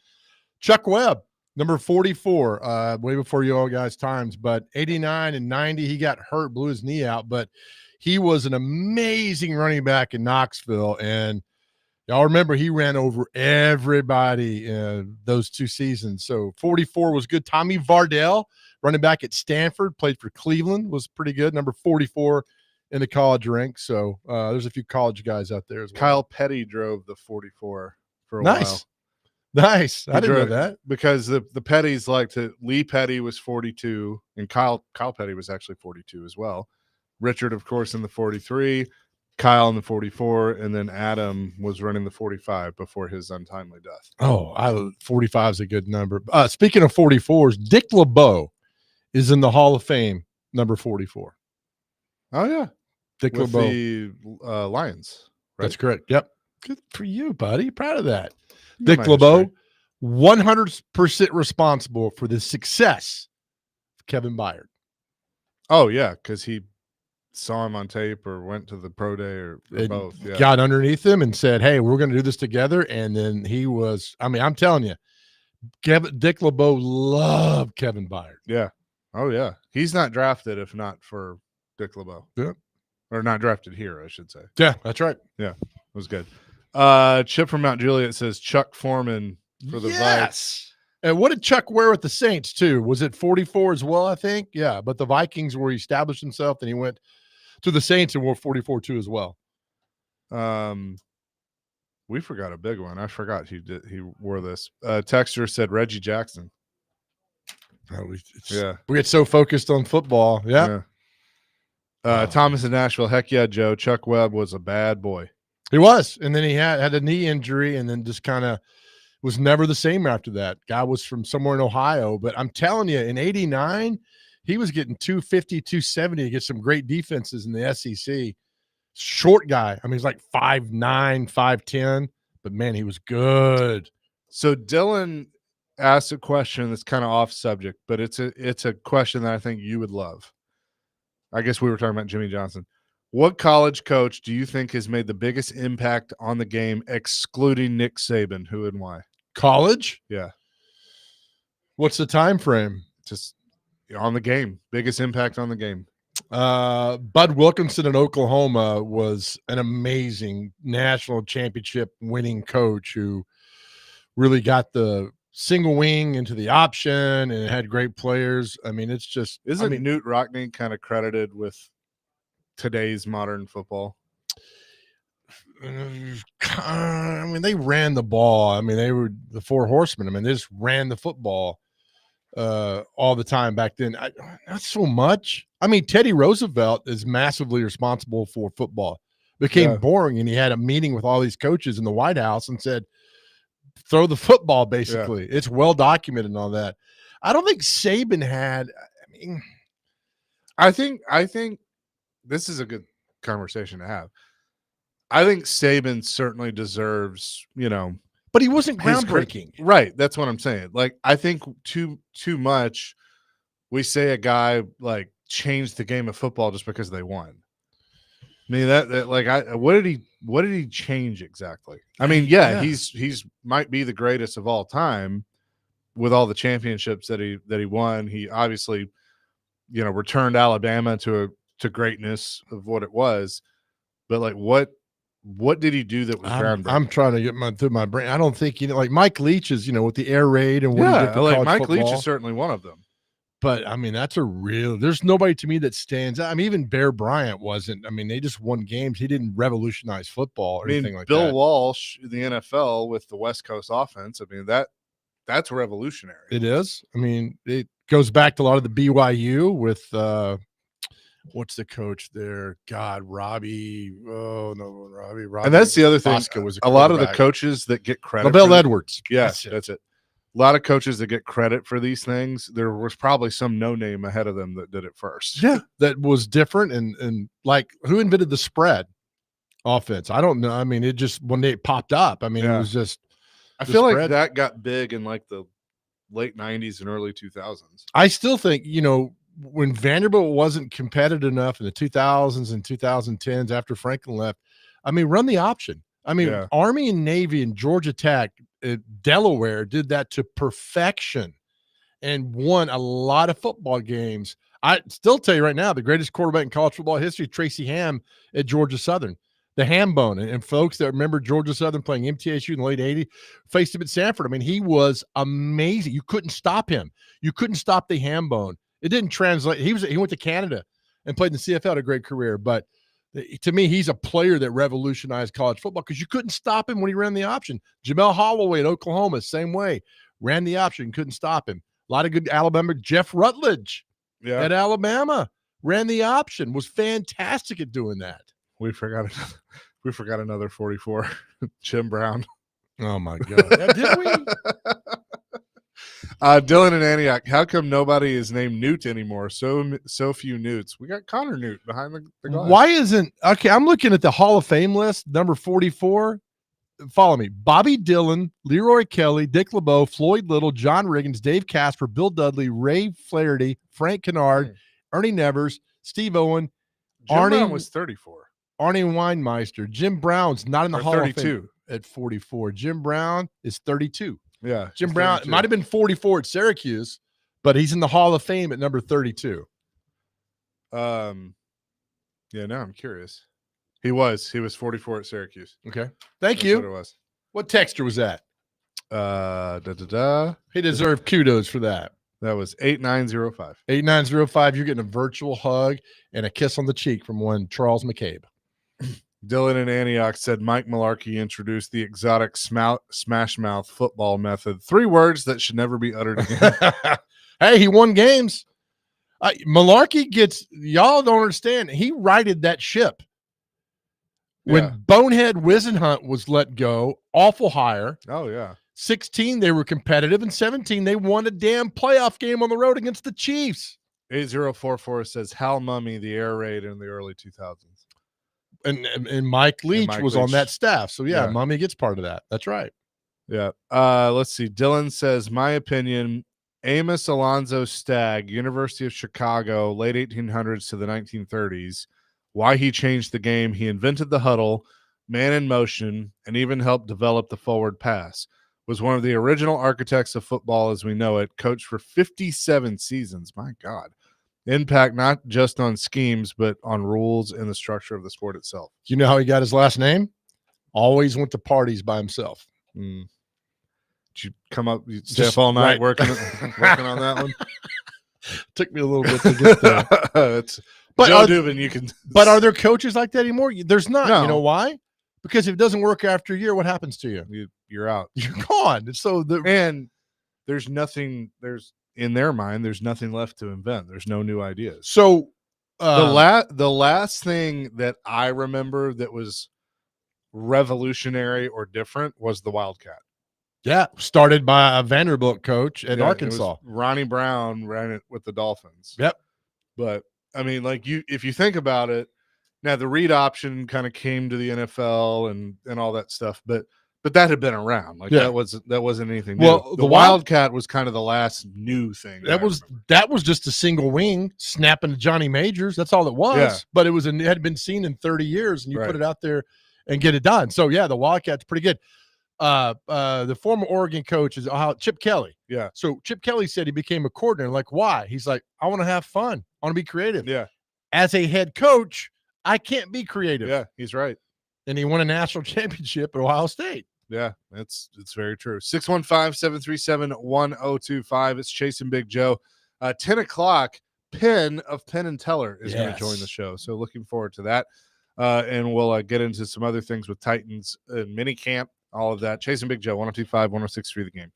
Chuck Webb, number 44, way before you all guys' times, but 89 and 90, he got hurt, blew his knee out, but he was an amazing running back in Knoxville, and y'all remember he ran over everybody those 2 seasons. So 44 was good. Tommy Vardell, running back at Stanford, played for Cleveland, was pretty good. Number 44 in the college ranks. So there's a few college guys out there as well. Kyle Petty drove the 44 for a while. Nice. I didn't know that. Because the Petties Lee Petty was 42, and Kyle Petty was actually 42 as well. Richard, of course, in the 43. Kyle in the 44, and then Adam was running the 45 before his untimely death. 45 is a good number. Speaking of 44s, Dick LeBeau is in the Hall of Fame, number 44. Oh, yeah. Dick With LeBeau. the Lions. Right? That's correct. Yep. Good for you, buddy. Proud of that. You Dick might LeBeau, just 100% responsible for the success of Kevin Byard. Oh, yeah, because he saw him on tape or went to the pro day or both. Yeah. Got underneath him and said, hey, we're going to do this together. And then he was, I'm telling you, Dick LeBeau loved Kevin Byard. Yeah. Oh, yeah. He's not drafted if not for Dick LeBeau. Yeah. Or not drafted here, I should say. Yeah, that's right. Yeah, it was good. Chip from Mount Juliet says Chuck Foreman for the Vikes. And what did Chuck wear with the Saints, too? Was it 44 as well, I think? Yeah, but the Vikings where he established himself, then he went to the Saints and wore 44 too as well. We forgot a big one. I forgot he wore this. Texter said Reggie Jackson. We get so focused on football. Yeah. Thomas in Nashville. Heck yeah, Joe. Chuck Webb was a bad boy. He was, and then he had a knee injury, and then just kind of was never the same after that. Guy was from somewhere in Ohio, but I'm telling you, in '89. He was getting 250, 270 against some great defenses in the SEC. Short guy. I mean, he's like 5'9", 5'10", but man, he was good. So Dylan asked a question that's kind of off subject, but it's a question that I think you would love. I guess we were talking about Jimmy Johnson. What college coach do you think has made the biggest impact on the game, excluding Nick Saban? Who and why? College? Yeah. What's the time frame? Just on the game, biggest impact on the game. Bud Wilkinson in Oklahoma was an amazing national championship winning coach who really got the single wing into the option and had great players. I mean, it's just isn't Newt Rockne kind of credited with today's modern football? I mean, they ran the ball. I mean, they were the Four Horsemen. I mean, they just ran the football all the time back then. Not so much. I mean, Teddy Roosevelt is massively responsible for football. It became boring, and he had a meeting with all these coaches in the White House and said, throw the football, basically. It's well documented and all that. I don't think Saban had – I mean – I think this is a good conversation to have. I think Saban certainly deserves, but he wasn't groundbreaking. Right. That's what I'm saying. Like, I think too much we say a guy like changed the game of football just because they won. I mean, what did he change exactly? I mean, he's might be the greatest of all time with all the championships that he won. He obviously, returned Alabama to greatness of what it was. But like, what did he do that was groundbreaking? I'm trying to get through my brain. I don't think like Mike Leach is, with the air raid and what he did for college Mike football. Leach is certainly one of them. But I mean, there's nobody to me that stands out. I mean, even Bear Bryant wasn't. I mean, they just won games. He didn't revolutionize football or anything like that. Bill Walsh in the NFL with the West Coast offense. I mean, that's revolutionary. It is. I mean, it goes back to a lot of the BYU with what's the coach there? God, Robbie. Oh no, Robbie. And that's the other thing. Was a lot of the coaches that get credit. LaBelle Edwards. Yes, that's it. A lot of coaches that get credit for these things, there was probably some no-name ahead of them that did it first. Yeah, that was different. And like, who invented the spread offense? I don't know. I mean, it just when it popped up, I mean, it was just. I feel like spread. that got big in like the late 90s and early 2000s. I still think, when Vanderbilt wasn't competitive enough in the 2000s and 2010s after Franklin left, run the option. Yeah. Army and Navy and Georgia Tech, Delaware did that to perfection and won a lot of football games. I still tell you right now, the greatest quarterback in college football history, Tracy Ham at Georgia Southern. The ham bone. And folks that remember Georgia Southern playing MTSU in the late 80s, faced him at Sanford. He was amazing. You couldn't stop him. You couldn't stop the ham bone. It didn't translate. He went to Canada and played in the CFL, had a great career. But to me, he's a player that revolutionized college football because you couldn't stop him when he ran the option. Jamel Holloway at Oklahoma, same way. Ran the option, couldn't stop him. A lot of good Alabama. Jeff Rutledge at Alabama ran the option, was fantastic at doing that. We forgot another 44. Jim Brown. Oh my God. Yeah, did we? Dylan and Antioch. How come nobody is named Newt anymore? So few Newts. We got Connor Newt behind the glass. Why isn't I'm looking at the Hall of Fame list, number 44. Follow me. Bobby Dillon, Leroy Kelly, Dick LeBeau, Floyd Little, John Riggins, Dave Casper, Bill Dudley, Ray Flaherty, Frank Kennard, Ernie Nevers, Steve Owen, Jim Arnie Brown was 34. Arnie Weinmeister. Jim Brown's not in the Hall 32. of Fame at 44. Jim Brown is 32. Yeah. Jim Brown might have been 44 at Syracuse, but he's in the Hall of Fame at number 32. Yeah, now I'm curious. He was 44 at Syracuse. Okay. Thank That's you. what it was. What texture was that? He deserved kudos for that. That was 8905. 8905. You're getting a virtual hug and a kiss on the cheek from one Charles McCabe. Dylan and Antioch said Mike Mularkey introduced the exotic smash mouth football method. 3 words that should never be uttered again. Hey, he won games. Mularkey y'all don't understand. He righted that ship. When Bonehead Wisenhunt was let go, awful hire. Oh, yeah. 16, they were competitive. And 17, they won a damn playoff game on the road against the Chiefs. 8044 says Hal Mummy, the air raid in the early 2000s. And Mike Leach was on that staff. So, yeah, Mummy gets part of that. That's right. Yeah. Let's see. Dylan says, my opinion, Amos Alonzo Stagg, University of Chicago, late 1800s to the 1930s. Why he changed the game. He invented the huddle, man in motion, and even helped develop the forward pass. Was one of the original architects of football as we know it. Coached for 57 seasons. My God. Impact not just on schemes, but on rules and the structure of the sport itself. Do you know how he got his last name? Always went to parties by himself. Did you come up, you stay up all night working on that one? Took me a little bit to get there. But Joe Dubin, you can. But are there coaches like that anymore? There's not. No. You know why? Because if it doesn't work after a year, what happens to you? You're out. You're gone. So and there's nothing. In their mind, there's nothing left to invent. There's no new ideas. So the last thing that I remember that was revolutionary or different was the Wildcat. Yeah, started by a Vanderbilt coach at Arkansas. Ronnie Brown ran it with the Dolphins. Yep. But I mean, if you think about it, now the read option kind of came to the NFL and all that stuff, but that had been around. That wasn't anything new. Well, the Wildcat was kind of the last new thing. That was just a single wing snapping to Johnny Majors. That's all it was. Yeah. But it had been seen in 30 years, and you put it out there and get it done. So yeah, the Wildcat's pretty good. The former Oregon coach is Chip Kelly. Yeah. So Chip Kelly said he became a coordinator. Like, why? He's like, I want to have fun. I want to be creative. Yeah. As a head coach, I can't be creative. Yeah, he's right. And he won a national championship at Ohio State. Yeah, it's very true. 615-737-1025. It's Chasing Big Joe. 10 o'clock, Penn of Penn and Teller is going to join the show. So looking forward to that. And we'll get into some other things with Titans and mini camp, all of that. Chasing Big Joe, 102.5, 106.3 The Game.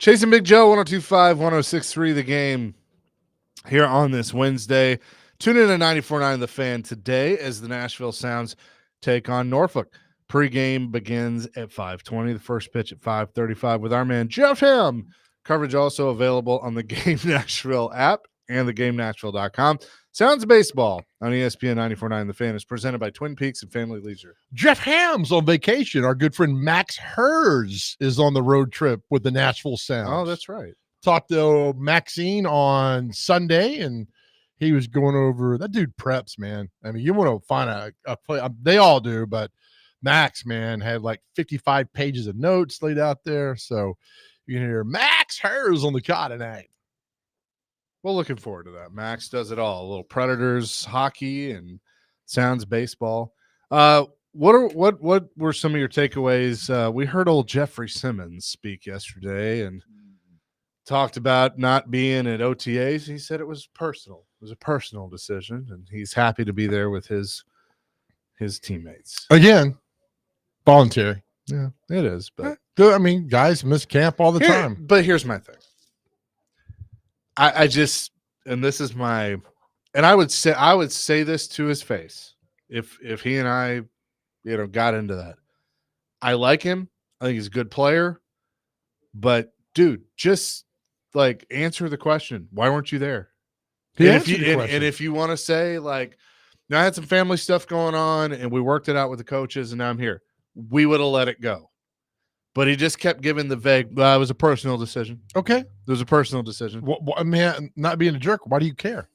Chasing Big Joe, 102.5, 106.3 The Game here on this Wednesday. Tune in to 94.9 The Fan today as the Nashville Sounds take on Norfolk. Pre-game begins at 5:20. The first pitch at 5:35 with our man Jeff Ham. Coverage also available on the Game Nashville app and the GameNashville.com. Sounds of Baseball on ESPN 94.9 The Fan is presented by Twin Peaks and Family Leisure. Jeff Ham's on vacation. Our good friend Max Hers is on the road trip with the Nashville Sounds. Oh, that's right. Talked to Maxine on Sunday, and he was going over that dude preps, man. I mean, you want to find a play. They all do, but Max, man, had like 55 pages of notes laid out there. So you can hear Max Hers on the car tonight. Well, looking forward to that. Max does it all. A little Predators hockey and Sounds baseball. What were some of your takeaways? We heard old Jeffrey Simmons speak yesterday and talked about not being at OTAs. He said it was personal. It was a personal decision, and he's happy to be there with his teammates. Again, voluntary. Yeah, it is. But I mean, guys miss camp all the time. But here's my thing. I just, and this is my, and I would say this to his face if he and I, got into that. I like him. I think he's a good player, but dude, just like answer the question. Why weren't you there? And if you want to say like, now I had some family stuff going on and we worked it out with the coaches and now I'm here, we would have let it go. But he just kept giving the vague, it was a personal decision. Okay. It was a personal decision. Man, not being a jerk, why do you care?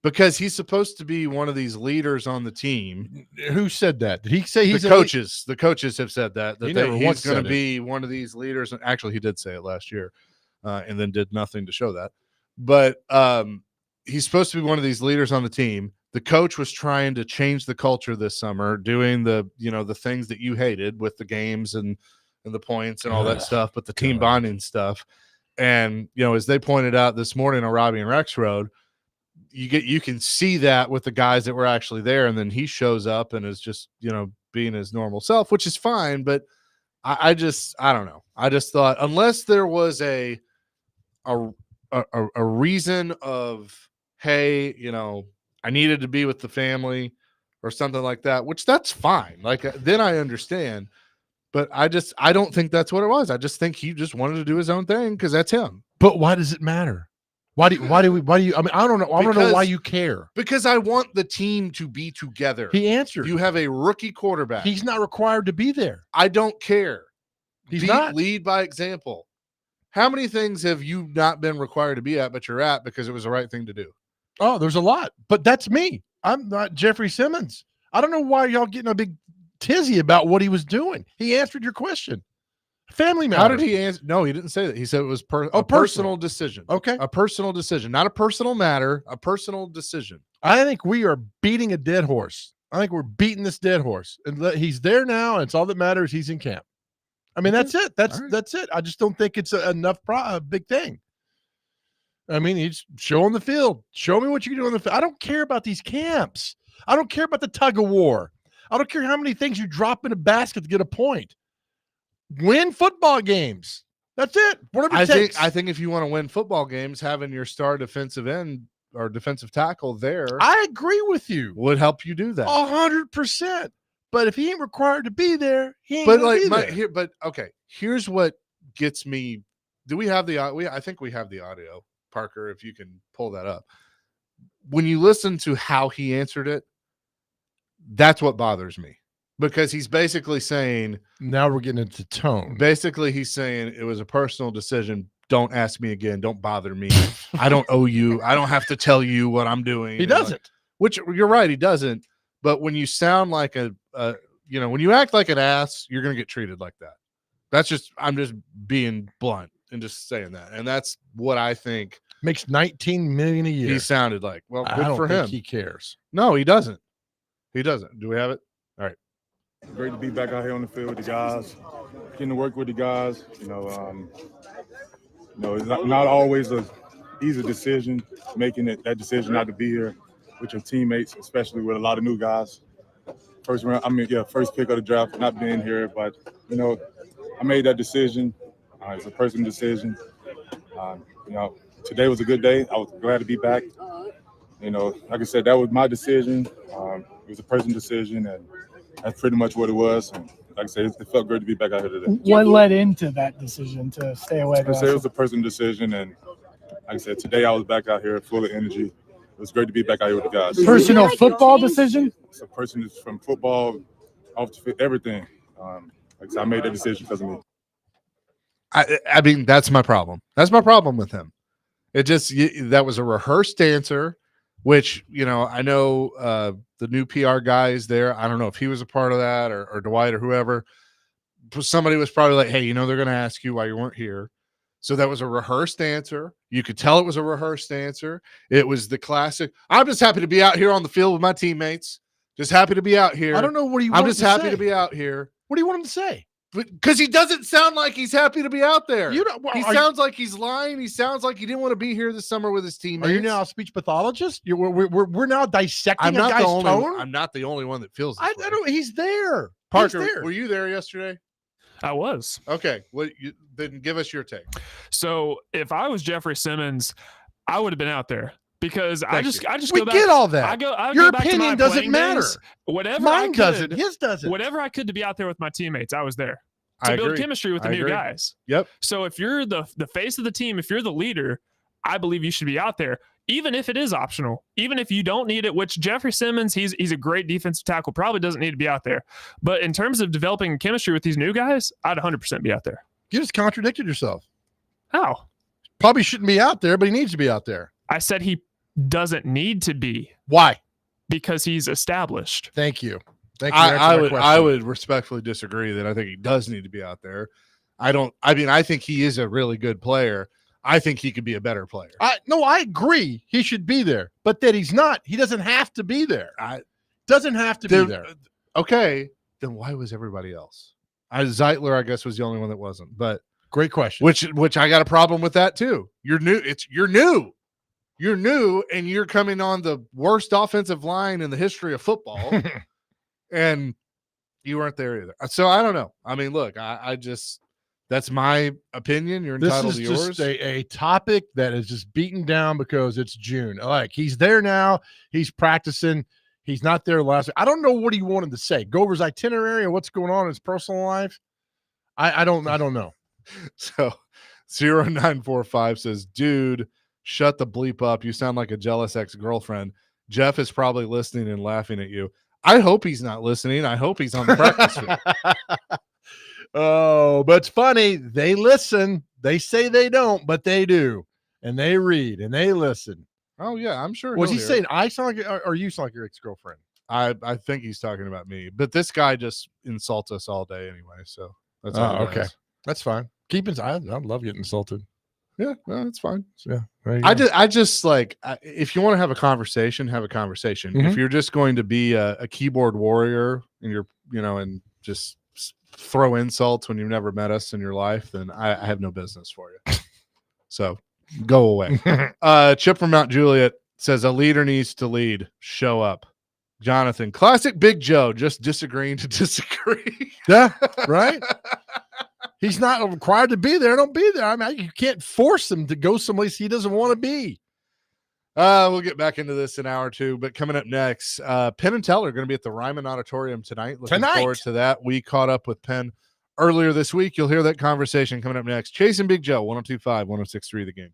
Because he's supposed to be one of these leaders on the team. Who said that? Did he say he's the coaches? The coaches have said that he's going to be one of these leaders. Actually, he did say it last year, and then did nothing to show that. But he's supposed to be one of these leaders on the team. The coach was trying to change the culture this summer, doing the things that you hated with the games and the points and all that stuff, but the team bonding stuff. And as they pointed out this morning on Robbie and Rex Road, you can see that with the guys that were actually there, and then he shows up and is just being his normal self, which is fine. But I don't know. I just thought unless there was a reason of, hey, I needed to be with the family or something like that, which that's fine. Like then I understand. But I don't think that's what it was. I just think he just wanted to do his own thing because that's him. But why does it matter? Why do you? I mean, I don't know. I don't know why you care. Because I want the team to be together. He answered. You have a rookie quarterback. He's not required to be there. I don't care. He's not. Lead by example. How many things have you not been required to be at, but you're at because it was the right thing to do? Oh, there's a lot. But that's me. I'm not Jeffrey Simmons. I don't know why y'all getting a big tizzy about what he was doing. He answered your question. Family matter. How did he answer? No, he didn't say that. He said it was a personal decision. Okay. A personal decision, not a personal matter, a personal decision. I think we are beating a dead horse. I think we're beating this dead horse. And he's there now, and it's all that matters. He's in camp. I mean, that's it. That's it. I just don't think it's a big thing. I mean, he's showing the field. Show me what you can do on the field. I don't care about these camps. I don't care about the tug of war. I don't care how many things you drop in a basket to get a point. Win football games. That's it. Whatever it takes. I think if you want to win football games, having your star defensive end or defensive tackle there, I agree with you, would help you do that 100%. But if he ain't required to be there, he ain't gonna be there. Okay. Here's what gets me. Do we have the? I think we have the audio, Parker. If you can pull that up. When you listen to how he answered it, that's what bothers me. Because he's basically saying, now we're getting into tone. Basically, he's saying it was a personal decision. Don't ask me again. Don't bother me. I don't owe you. I don't have to tell you what I'm doing. He doesn't. Which you're right, he doesn't. But when you sound like when you act like an ass, you're going to get treated like that. I'm just being blunt and just saying that. And that's what I think. Makes $19 million a year. He sounded like, well, good I don't for think him. He cares. No, he doesn't. He doesn't. Do we have it? All right. Great to be back out here on the field with the guys, getting to work with the guys. It's not always an easy decision, making that decision not to be here with your teammates, especially with a lot of new guys. First pick of the draft, not being here, but I made that decision. It's a personal decision. Today was a good day. I was glad to be back. Like I said, that was my decision. It was a personal decision, and that's pretty much what it was. And like I said, it felt good to be back out here today. What led into that decision to stay away? Like I said, it was a personal decision, and like I said, today I was back out here full of energy. It was great to be back out here with the guys. Personal football decision? It's a person that's from football, off the field, everything. Like I said, I made that decision because of me. I mean, that's my problem. That's my problem with him. That was a rehearsed answer, which, I know the new PR guy is there. I don't know if he was a part of that or Dwight or whoever. Somebody was probably like, hey, they're going to ask you why you weren't here. So that was a rehearsed answer. You could tell it was a rehearsed answer. It was the classic, I'm just happy to be out here on the field with my teammates. Just happy to be out here. I don't know what I'm just happy to be out here. What do you want him to say? Because he doesn't sound like he's happy to be out there. He sounds like he's lying. He sounds like he didn't want to be here this summer with his teammates. Are you now a speech pathologist? We're now dissecting a guy's tone? I'm not the only one that feels this way. I don't. He's there. Parker, he's there. were you there yesterday? I was. Okay. Well, then give us your take. So if I was Jeffrey Simmons, I would have been out there. Because I just we go back. Get all that. I Your go back opinion to my doesn't matter. Days. Whatever mine I could, doesn't. His doesn't. Whatever I could to be out there with my teammates, I was there I to build agree. chemistry with the new guys. Yep. So if you're the face of the team, if you're the leader, I believe you should be out there, even if it is optional, even if you don't need it. Which Jeffrey Simmons, he's a great defensive tackle, probably doesn't need to be out there. But in terms of developing chemistry with these new guys, I'd 100% be out there. You just contradicted yourself. How? Probably shouldn't be out there, but he needs to be out there. I said he doesn't need to be. Why? Because he's established. Thank you. I would respectfully disagree that I think he does need to be out there. I think he is a really good player. I think he could be a better player. I agree. He should be there, but that he's not. He doesn't have to be there. Doesn't have to be there. Okay, then why was everybody else? Zeitler, I guess, was the only one that wasn't. But great question. Which I got a problem with that too. You're new. You're new, and you're coming on the worst offensive line in the history of football, and you weren't there either. So I don't know. I mean, look, I just that's my opinion. You're entitled to yours. This is just a topic that is just beaten down because it's June. Like, he's there now. He's practicing. He's not there last week. I don't know what he wanted to say. Go over his itinerary or what's going on in his personal life. I don't know. So 0945 says, dude, shut the bleep up. You sound like a jealous ex-girlfriend. Jeff is probably listening and laughing at you. I hope he's not listening. I hope he's on the practice field. Oh, but it's funny. They listen. They say they don't, but they do. And they read and they listen. Oh, yeah, I'm sure. Was he saying I sound like, or you sound like your ex-girlfriend? I think he's talking about me. But this guy just insults us all day anyway. So that's all okay. That's fine. I love getting insulted. Yeah, no, it's fine. Yeah, I just like, if you want to have a conversation, have a conversation. Mm-hmm. If you're just going to be a keyboard warrior and you're, and just throw insults when you've never met us in your life, then I have no business for you. So go away. Chip from Mount Juliet says a leader needs to lead. Show up. Jonathan, classic Big Joe, just disagreeing to disagree. Yeah, right. He's not required to be there. Don't be there. I mean, you can't force him to go someplace he doesn't want to be. We'll get back into this in an hour or two, but coming up next, Penn and Teller are going to be at the Ryman Auditorium tonight. Looking forward to that. We caught up with Penn earlier this week. You'll hear that conversation coming up next. Chasing Big Joe, 102.5, 106.3 The Game.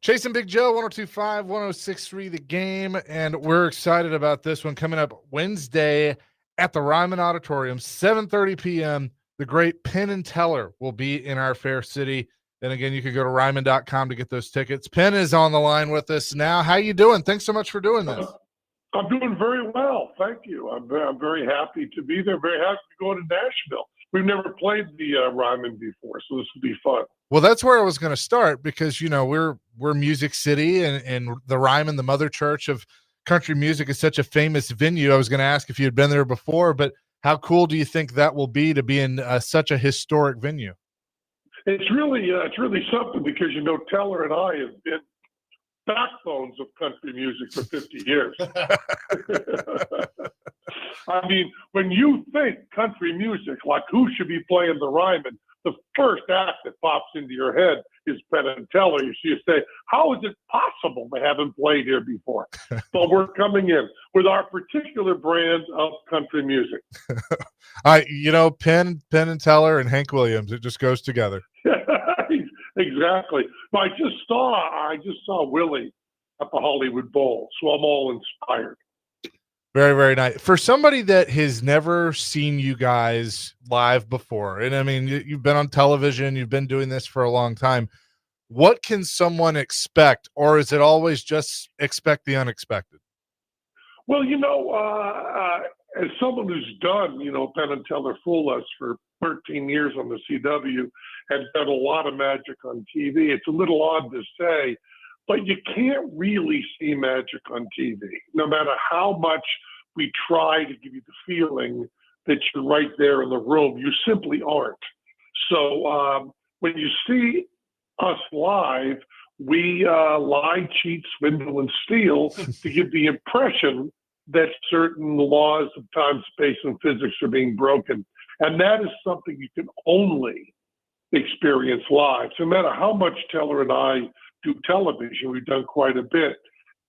Chasing Big Joe, 102.5, 106.3 The Game, and we're excited about this one coming up Wednesday at the Ryman Auditorium, 7:30 p.m. The great Penn and Teller will be in our fair city. And again, you can go to Ryman.com to get those tickets. Penn is on the line with us now. How you doing? Thanks so much for doing this. I'm doing very well. Thank you. I'm very happy to be there. Very happy to go to Nashville. We've never played the Ryman before, so this will be fun. Well, that's where I was going to start because, you know, we're Music City and the Ryman, the mother church of country music, is such a famous venue. I was going to ask if you had been there before, but how cool do you think that will be to be in such a historic venue? It's really something because, you know, Teller and I have been backbones of country music for 50 years. I mean, when you think country music, like who should be playing the Ryman, the first act that pops into your head is Penn and Teller. You say, how is it possible they haven't played here before? But we're coming in with our particular brand of country music. You know, Penn and Teller and Hank Williams, it just goes together. Exactly. I just saw Willie at the Hollywood Bowl, so I'm all inspired. Very, very nice. For somebody that has never seen you guys live before, and I mean, you've been on television, you've been doing this for a long time, what can someone expect, or is it always just expect the unexpected? Well, you know, as someone who's done, you know, Penn and Teller Fool Us for 13 years on the CW and done a lot of magic on TV, it's a little odd to say, but you can't really see magic on TV. No matter how much we try to give you the feeling that you're right there in the room, you simply aren't. So when you see us live, we lie, cheat, swindle, and steal to give the impression that certain laws of time, space, and physics are being broken. And that is something you can only experience live. So no matter how much Teller and I do television, we've done quite a bit.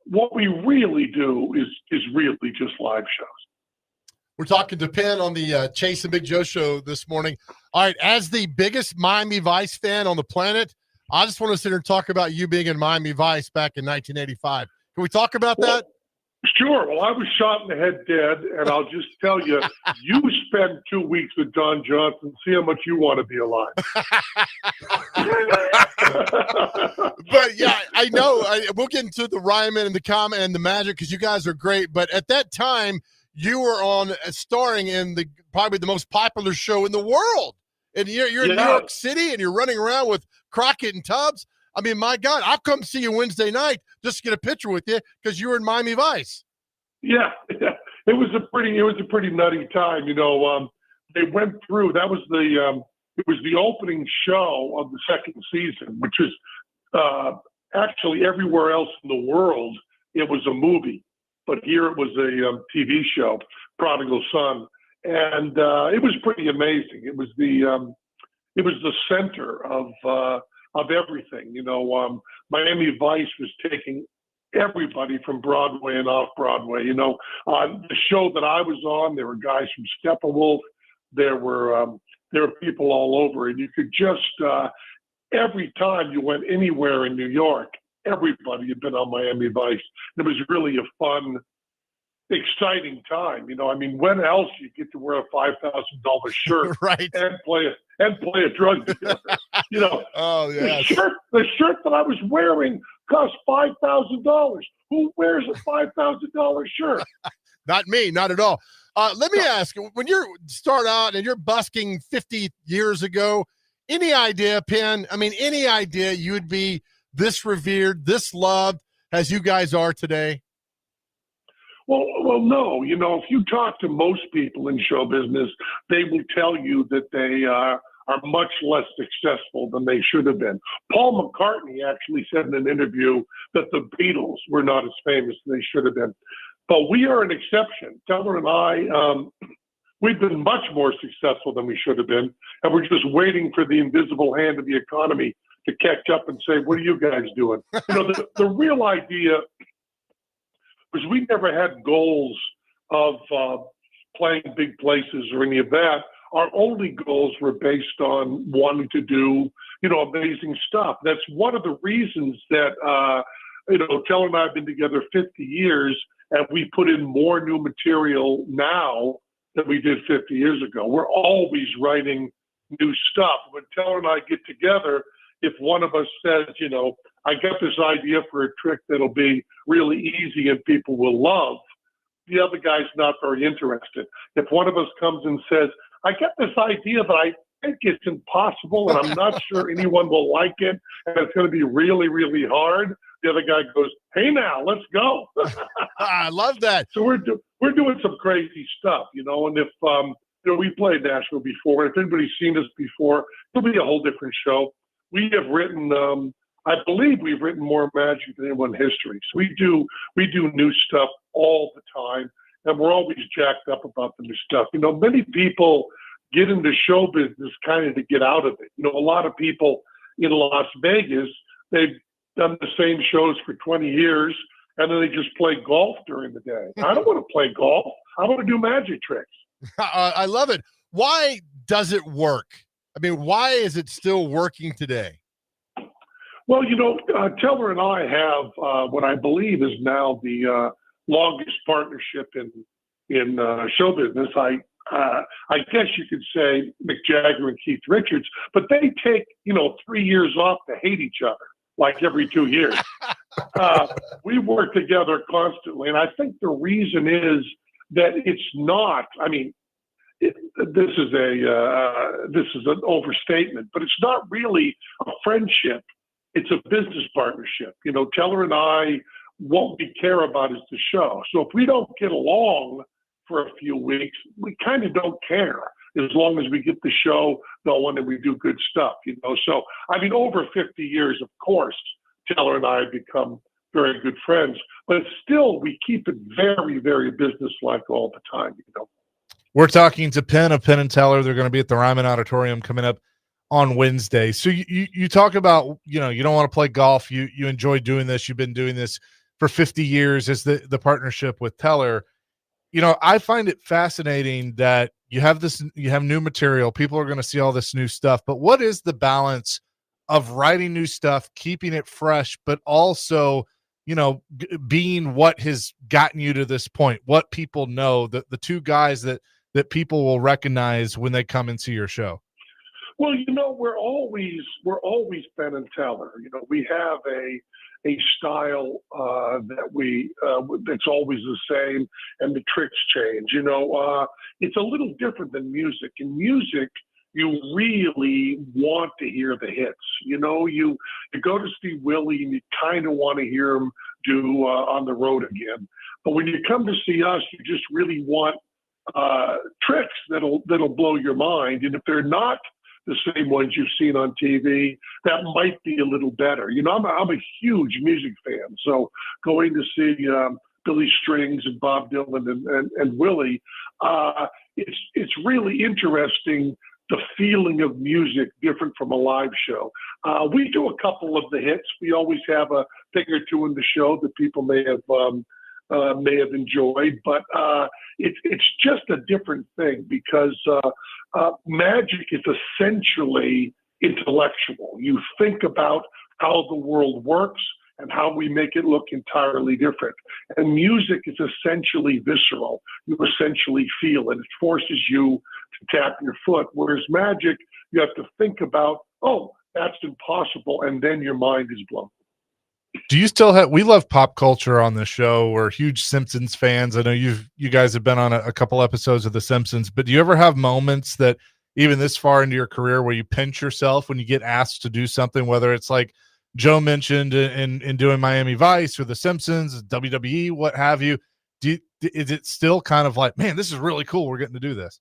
What we really do is really just live shows. We're talking to Penn on the Chase and Big Joe show this morning. All right, as the biggest Miami Vice fan on the planet, I just want to sit here and talk about you being in Miami Vice back in 1985. Can we talk about that? Sure. Well, I was shot in the head dead, and I'll just tell you, you spend 2 weeks with Don Johnson, see how much you want to be alive. But yeah, I know. We'll get into the Ryman and the Comet and the Magic because you guys are great. But at that time, you were on starring in the probably the most popular show in the world. And you're in New York City, and you're running around with Crockett and Tubbs. I mean, my God, I'll come see you Wednesday night just to get a picture with you because you were in Miami Vice. Yeah. It was a pretty nutty time. You know, they went through, it was the opening show of the second season, which is actually everywhere else in the world, it was a movie. But here it was a TV show, Prodigal Son. And it was pretty amazing. It was the center of everything. You know, Miami Vice was taking everybody from Broadway and off Broadway. You know, the show that I was on, there were guys from Steppenwolf. There were people all over, and you could just every time you went anywhere in New York, everybody had been on Miami Vice. It was really a fun, exciting time. You know, I mean, when else you get to wear a $5,000 shirt right. and play a drug dealer? You know, oh yeah, the shirt that I was wearing cost $5,000. Who wears a $5,000 shirt? Not me, not at all. Let me ask you: when you start out and you're busking 50 years ago, any idea, Penn? I mean, any idea you'd be this revered, this loved as you guys are today? Well, no. You know, if you talk to most people in show business, they will tell you that they are much less successful than they should have been. Paul McCartney actually said in an interview that the Beatles were not as famous as they should have been. But we are an exception. Teller and I, we've been much more successful than we should have been, and we're just waiting for the invisible hand of the economy to catch up and say, what are you guys doing? You know, the real idea was we never had goals of playing big places or any of that. Our only goals were based on wanting to do amazing stuff. That's one of the reasons that, Teller and I have been together 50 years, and we put in more new material now than we did 50 years ago. We're always writing new stuff. When Teller and I get together, if one of us says, I got this idea for a trick that'll be really easy and people will love, the other guy's not very interested. If one of us comes and says, I got this idea, but I think it's impossible and I'm not sure anyone will like it and it's going to be really, really hard, the other guy goes, hey, now, let's go. I love that. So we're doing some crazy stuff, and if, we played Nashville before, and if anybody's seen us before, it'll be a whole different show. We have written, I believe we've written more magic than anyone in history. So we do new stuff all the time, and we're always jacked up about the new stuff. Many people get into show business kind of to get out of it. A lot of people in Las Vegas, they've done the same shows for 20 years, and then they just play golf during the day. I don't want to play golf. I want to do magic tricks. I love it. Why does it work? I mean, why is it still working today? Well, Teller and I have what I believe is now the longest partnership in show business. I guess you could say Mick Jagger and Keith Richards, but they take 3 years off to hate each other, like every 2 years. We work together constantly, and I think the reason is that it's not. I mean, this is an overstatement, but it's not really a friendship. It's a business partnership. Teller and I, what we care about is the show. So if we don't get along for a few weeks, we kind of don't care as long as we get the show going and we do good stuff, So, over 50 years, of course, Teller and I have become very good friends, but still we keep it very, very business-like all the time, We're talking to Penn of Penn and Teller. They're going to be at the Ryman Auditorium coming up on Wednesday. So you talk about, you don't want to play golf. You enjoy doing this. You've been doing this for 50 years as the partnership with Teller. I find it fascinating that you have new material. People are going to see all this new stuff, but what is the balance of writing new stuff, keeping it fresh, but also, being what has gotten you to this point, what people know, the two guys that people will recognize when they come and see your show? Well, we're always Penn and Teller. We have a style that's always the same, and the tricks change. It's a little different than music. In music, you really want to hear the hits. You go to see Willie and you kind of want to hear him do On the Road Again. But when you come to see us, you just really want tricks that'll blow your mind. And if they're not the same ones you've seen on TV, that might be a little better. I'm a huge music fan, so going to see Billy Strings and Bob Dylan and Willie, it's really interesting. The feeling of music different from a live show. We do a couple of the hits. We always have a thing or two in the show that people may have enjoyed, but it's just a different thing because magic is essentially intellectual. You think about how the world works and how we make it look entirely different. And music is essentially visceral. You essentially feel it. It forces you to tap your foot. Whereas magic, you have to think about, oh, that's impossible. And then your mind is blown. Do you still have, we love pop culture on this show. We're huge Simpsons fans. I know you guys have been on a couple episodes of The Simpsons, but do you ever have moments that even this far into your career where you pinch yourself when you get asked to do something, whether it's like Joe mentioned in doing Miami Vice or The Simpsons, WWE, what have you? Is it still kind of like, man, this is really cool, we're getting to do this?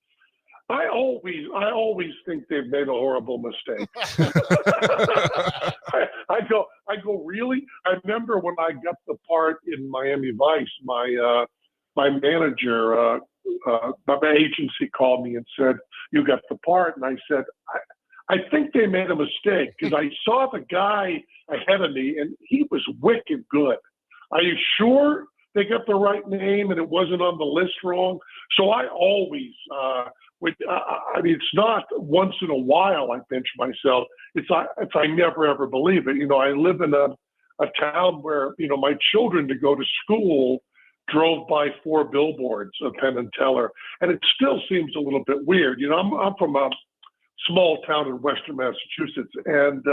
I always think they've made a horrible mistake. I go, really? I remember when I got the part in Miami Vice, my manager, my agency called me and said, you got the part. And I said, I think they made a mistake because I saw the guy ahead of me and he was wicked good. Are you sure they got the right name and it wasn't on the list wrong. So I always, I mean, it's not once in a while I pinch myself. It's I never ever believe it. You know, I live in a town where, you know, my children to go to school drove by 4 billboards of Penn and Teller, and it still seems a little bit weird. You know, I'm from a small town in Western Massachusetts, and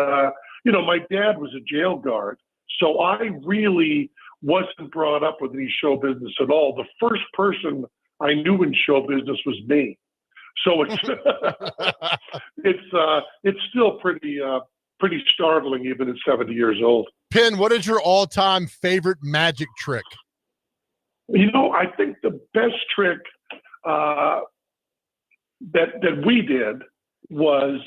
you know, my dad was a jail guard, so I really wasn't brought up with any show business at all. The first person I knew in show business was me. So it's it's still pretty startling even at 70 years old. Penn, what is your all-time favorite magic trick? You know, I think the best trick that we did was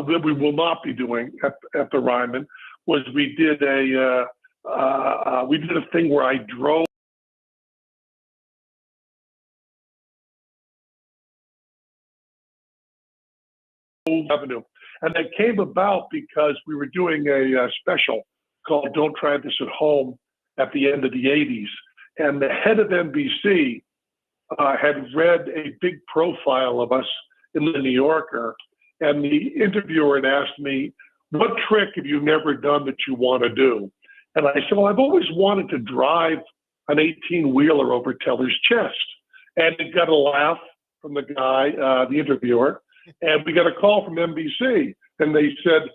that we will not be doing at the Ryman was we did a thing where I drove Avenue, and that came about because we were doing a special called "Don't Try This at Home" at the end of the '80s, and the head of NBC had read a big profile of us in the New Yorker, and the interviewer had asked me, "What trick have you never done that you want to do?" And I said, "Well, I've always wanted to drive an 18-wheeler over Teller's chest." And it got a laugh from the guy, the interviewer, and we got a call from NBC, and they said,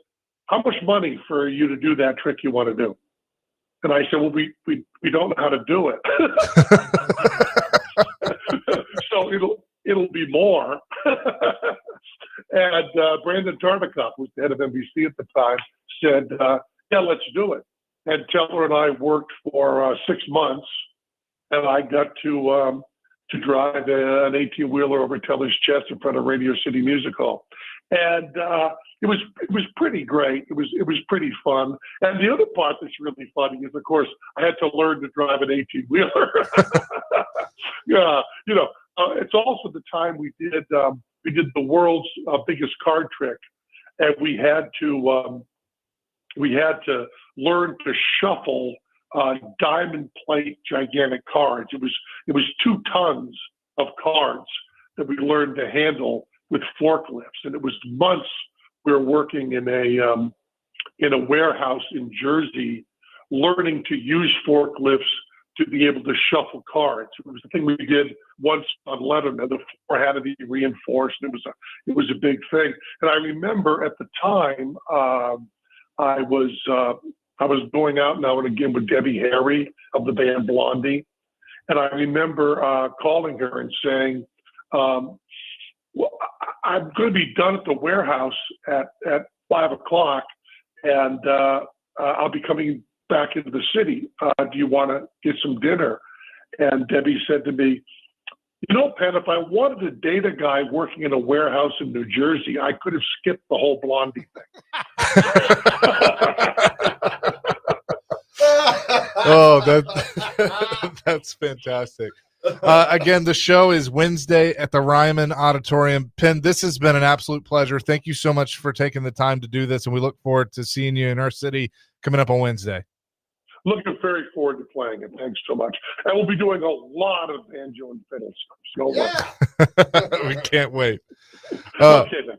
"How much money for you to do that trick you want to do?" And I said, "Well, we don't know how to do it." So it'll be more. And Brandon Tartikoff, who was the head of NBC at the time, said, "Yeah, let's do it." And Teller and I worked for 6 months, and I got to drive an 18-wheeler over Teller's chest in front of Radio City Music Hall, and it was pretty great. It was pretty fun. And the other part that's really funny is, of course, I had to learn to drive an 18-wheeler. Yeah, you know, it's also the time we did the world's biggest card trick, and we had to learn to shuffle diamond plate gigantic cards. It was 2 tons of cards that we learned to handle with forklifts, and it was months we were working in a warehouse in Jersey, learning to use forklifts to be able to shuffle cards. It was the thing we did once on Letterman. The floor had to be reinforced. It was a big thing. And I remember at the time, I was going out now and again with Debbie Harry of the band Blondie, and I remember calling her and saying, "Well, I'm going to be done at the warehouse at 5 o'clock, and I'll be coming back into the city. Do you want to get some dinner?" And Debbie said to me, "You know, Penn, if I wanted to date a guy working in a warehouse in New Jersey, I could have skipped the whole Blondie thing." Oh, that's fantastic. Again, the show is Wednesday at the Ryman Auditorium. Penn, this has been an absolute pleasure. Thank you so much for taking the time to do this, and we look forward to seeing you in our city coming up on Wednesday. Looking very forward to playing it. Thanks so much. And we'll be doing a lot of banjo and fiddle stuff. So We can't wait. Okay, then.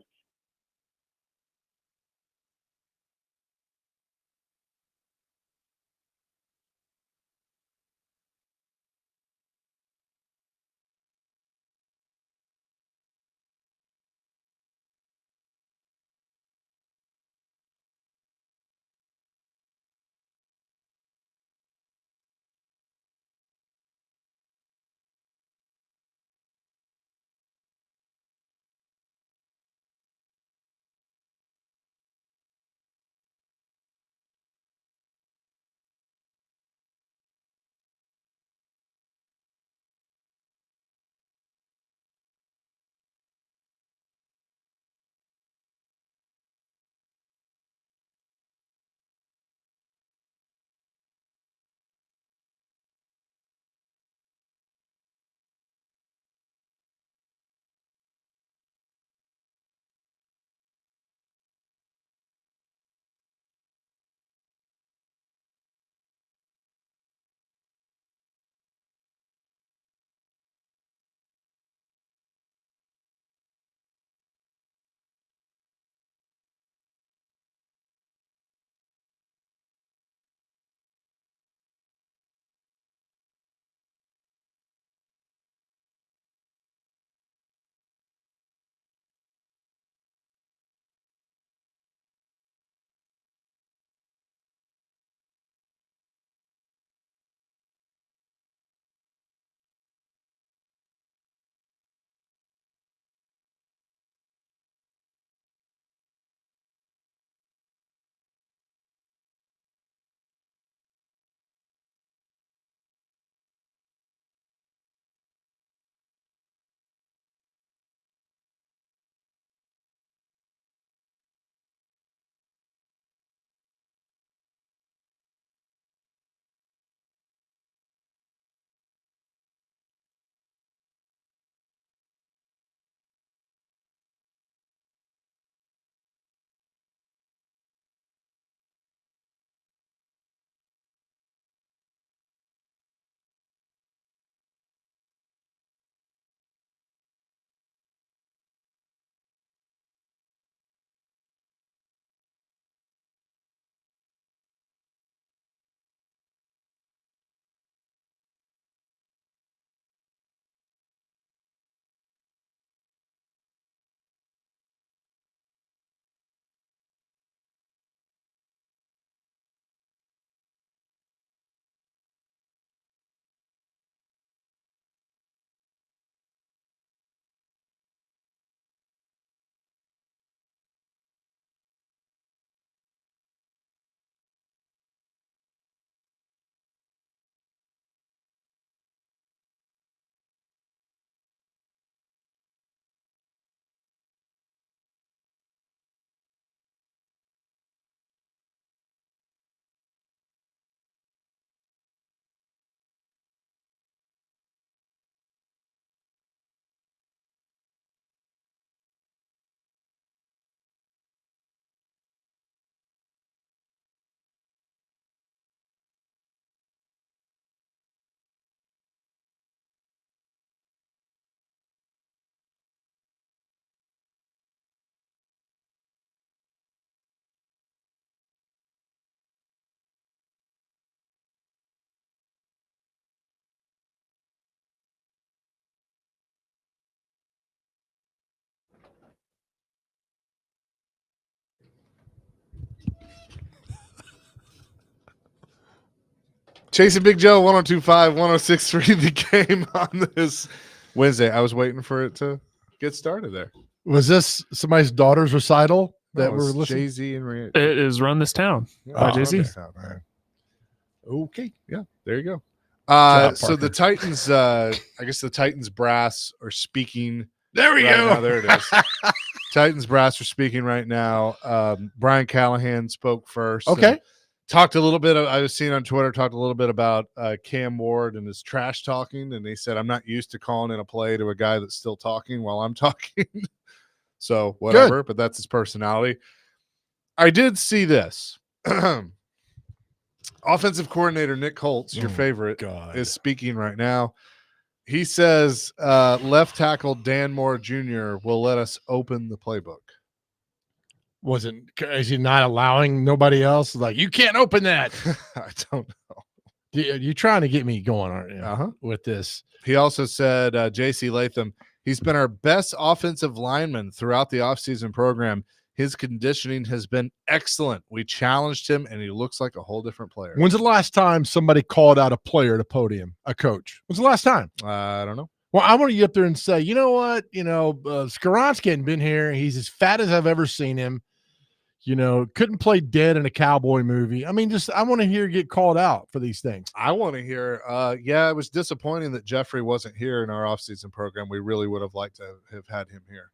Chasing Big Joe, 102.5, 106.3, the game on this Wednesday. I was waiting for it to get started there. Was this somebody's daughter's recital that we're listening? Jay-Z and Rihanna. It is Run This Town by Jay-Z. Okay. Yeah, there you go. job, So the Parker. Titans, I guess the Titans brass are speaking. There we right go. now. There it is. Titans brass are speaking right now. Brian Callahan spoke first. Okay. and Talked a little bit. I was seeing on Twitter. Talked a little bit about Cam Ward and his trash talking, and he said, "I'm not used to calling in a play to a guy that's still talking while I'm talking." So whatever, but that's his personality. I did see this. Offensive coordinator Nick Holtz, your favorite, is speaking right now. He says left tackle Dan Moore Jr. will let us open the playbook. Is he not allowing nobody else? Like, you can't open that. I don't know. You're trying to get me going, aren't you? With this. He also said J.C. Latham, he's been our best offensive lineman throughout the offseason program. His conditioning has been excellent. We challenged him, and he looks like a whole different player. When's the last time somebody called out a player at a podium, a coach? When's the last time? I don't know. Well, I want to get up there and say, you know what? Skoronski hadn't been here. He's as fat as I've ever seen him. Couldn't play dead in a cowboy movie. I mean, I want to hear get called out for these things. I want to hear, it was disappointing that Jeffrey wasn't here in our offseason program. We really would have liked to have had him here,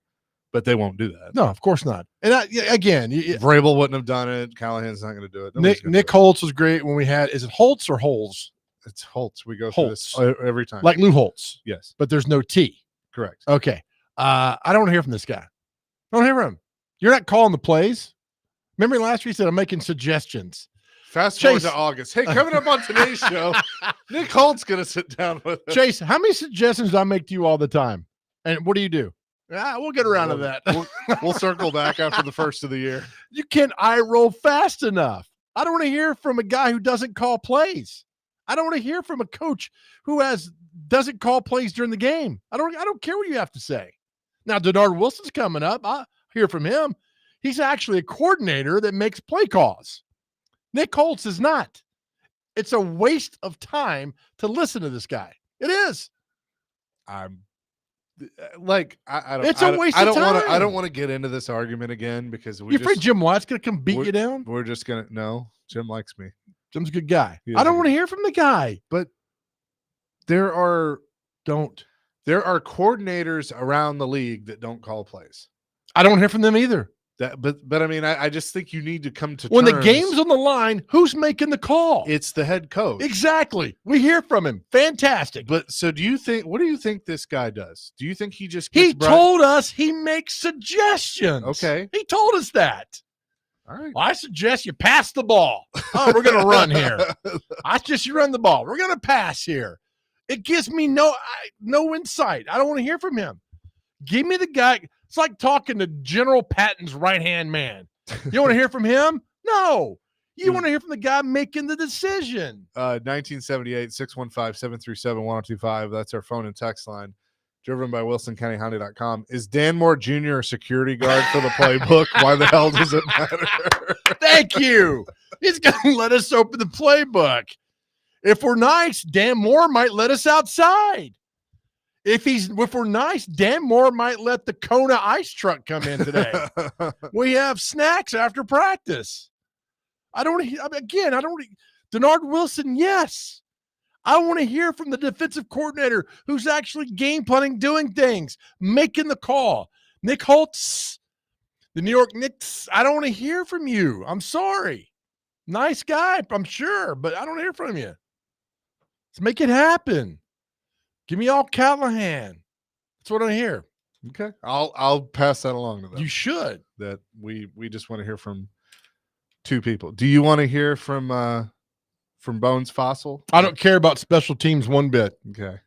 but they won't do that. No, of course not. And again, Vrabel wouldn't have done it. Callahan's not going to do it. Nick Holtz was great when we had, is it Holtz or Holes? It's Holtz. We go through this every time. Like Lou Holtz. Yes. But there's no T. Correct. Okay. I don't want to hear from this guy. I don't hear from him. You're not calling the plays. Remember last week he said I'm making suggestions. Fast forward to August. Hey, coming up on today's show, Nick Holt's going to sit down with us. Chase, how many suggestions do I make to you all the time? And what do? We'll get around to that. We'll circle back after the first of the year. You can't eye roll fast enough. I don't want to hear from a guy who doesn't call plays. I don't want to hear from a coach who doesn't call plays during the game. I don't care what you have to say. Now, Denard Wilson's coming up. I'll hear from him. He's actually a coordinator that makes play calls. Nick Holtz is not. It's a waste of time to listen to this guy. It is. I'm like, I don't. It's a waste of time. I don't want to get into this argument again because you afraid Jim Watt's going to come beat you down? We're just going to no. Jim likes me. Jim's a good guy. I don't want to hear from the guy. But there are coordinators around the league that don't call plays. I don't hear from them either. But I mean, I just think you need to come to when terms. the game's on the line, who's making the call? It's the head coach. Exactly. We hear from him. Fantastic. But so what do you think this guy does? Do you think he just told us he makes suggestions. Okay. He told us that. All right. Well, I suggest you pass the ball. Oh, we're going to run here. I suggest you run the ball. We're going to pass here. It gives me no insight. I don't want to hear from him. Give me the guy. It's like talking to General Patton's right-hand man. You want to hear from him? No. You want to hear from the guy making the decision. 1978, 615-737-1025. That's our phone and text line. Driven by WilsonCountyHonda.com. Is Dan Moore Jr. a security guard for the playbook? Why the hell does it matter? Thank you. He's going to let us open the playbook. If we're nice, Dan Moore might let us outside. If we're nice, Dan Moore might let the Kona ice truck come in today. We have snacks after practice. Denard Wilson, yes. I want to hear from the defensive coordinator who's actually game planning, doing things, making the call. Nick Holtz, the New York Knicks, I don't want to hear from you. I'm sorry. Nice guy, I'm sure, but I don't hear from you. Let's make it happen. Give me all Callahan. That's what I hear. Okay. I'll pass that along to them. You should. That we just want to hear from two people. Do you want to hear from Bones Fossil? I don't care about special teams one bit. Okay.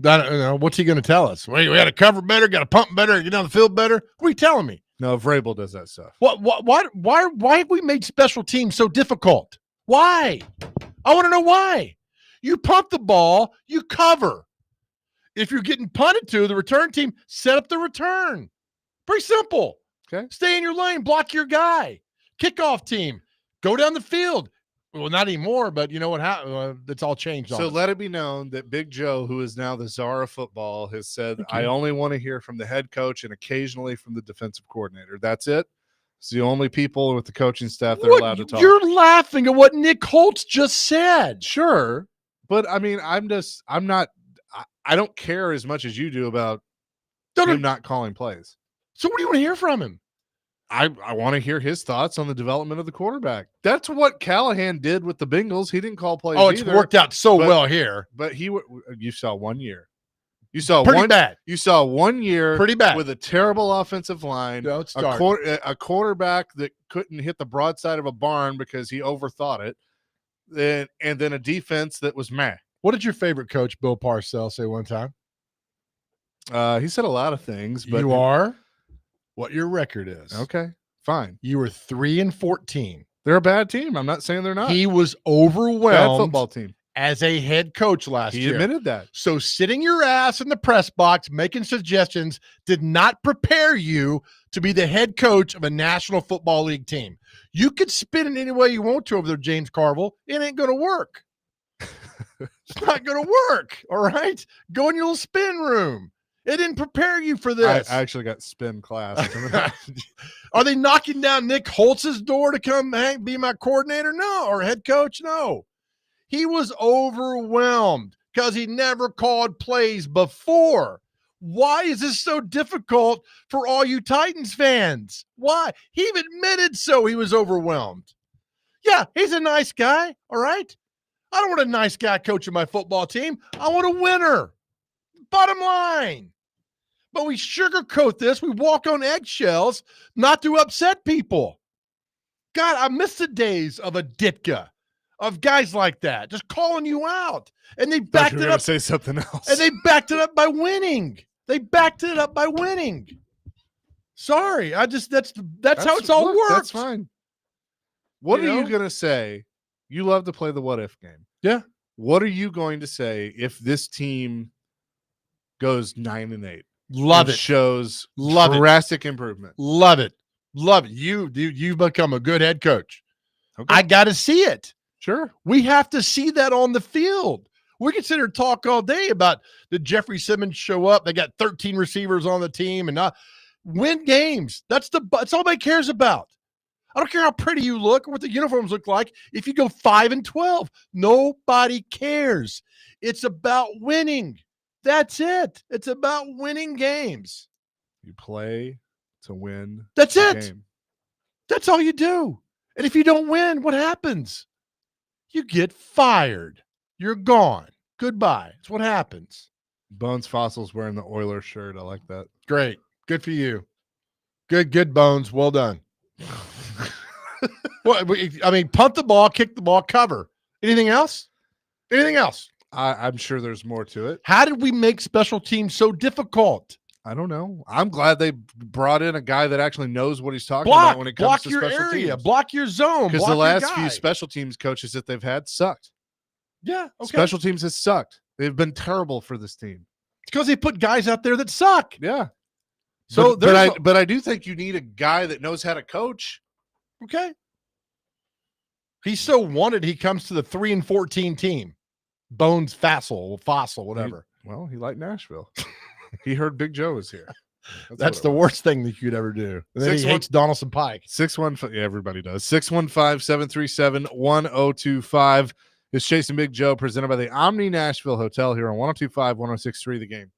I don't know. What's he going to tell us? We got to cover better, got to pump better, get down the field better. What are you telling me? No, Vrabel does that stuff. Why have we made special teams so difficult? Why? I want to know why. You pump the ball, you cover. If you're getting punted to, the return team, set up the return. Pretty simple. Okay. Stay in your lane, block your guy. Kickoff team, go down the field, Well, not anymore, but you know what happened? It's all changed. So on us. let it be known that Big Joe, who is now the czar of football, has said, Thank I you. only want to hear from the head coach and occasionally from the defensive coordinator. That's it. It's the only people with the coaching staff that are allowed to talk. You're laughing at what Nick Holtz just said. Sure. But I mean, I don't care as much as you do about him not calling plays. So what do you want to hear from him? I want to hear his thoughts on the development of the quarterback. That's what Callahan did with the Bengals. He didn't call plays. Oh, it's either, worked out so well here. But you saw 1 year. You saw Pretty bad. You saw 1 year Pretty bad with a terrible offensive line, No, it's a quarterback that couldn't hit the broadside of a barn because he overthought it, and then a defense that was meh. What did your favorite coach, Bill Parcells, say one time? He said a lot of things, but You are what your record is. okay. Fine. You were 3-14. They're a bad team. I'm not saying they're not. He was Bad overwhelmed football team. as a head coach last He year. admitted that. So sitting your ass in the press box making suggestions did not prepare you to be the head coach of a National Football League team. You could spin it any way you want to over there, James Carville. It ain't going to work. It's not going to work. All right? Go in your little spin room. It didn't prepare you for this. I actually got spin class. Are they knocking down Nick Holtz's door to come be my coordinator? No. Or head coach? No. He was overwhelmed because he never called plays before. Why is this so difficult for all you Titans fans? Why? He even admitted so he was overwhelmed. Yeah, he's a nice guy, all right? I don't want a nice guy coaching my football team. I want a winner. Bottom line. But we sugarcoat this. We walk on eggshells not to upset people. God, I miss the days of a Ditka, of guys like that, just calling you out. And they backed it up. Say something else. And they backed it up by winning. Sorry, that's how it's all works. That's fine. What You are know? you gonna say? You love to play the what if game. Yeah. What are you going to say if this team goes 9-8? Love and it. Shows Love it. drastic improvement. Love it. You've become a good head coach. Okay. I got to see it. Sure. We have to see that on the field. We can sit here and talk all day about did Jeffrey Simmons show up? They got 13 receivers on the team and not win games. That's all anybody cares about. I don't care how pretty you look or what the uniforms look like. If you go 5-12, nobody cares. It's about winning. That's it. It's about winning games. You play to win. That's the it. game. That's all you do. And if you don't win, what happens? You get fired. You're gone. Goodbye. That's what happens. Bones Fossils wearing the Oilers shirt. I like that. Great. Good for you. Good, Bones. Well done. Well, I mean, punt the ball, kick the ball, cover. Anything else? I'm sure there's more to it. How did we make special teams so difficult? I don't know. I'm glad they brought in a guy that actually knows what he's talking about when it comes block to your special area, teams. block your zone. Because block the your last guy. few special teams coaches that they've had sucked. Yeah, okay. Special teams has sucked. They've been terrible for this team. It's because they put guys out there that suck. Yeah. So but I do think you need a guy that knows how to coach. Okay. He's so wanted. He comes to the 3-14 team. Bones Fossil, whatever. He liked Nashville. He heard Big Joe was here. That's the worst thing that you could ever do. And then he 6-1 hates Donaldson Pike. 615. Yeah, everybody does. 615-737-1025 is Chasing Big Joe, presented by the Omni Nashville Hotel here on 102.5, 106.3 The Game.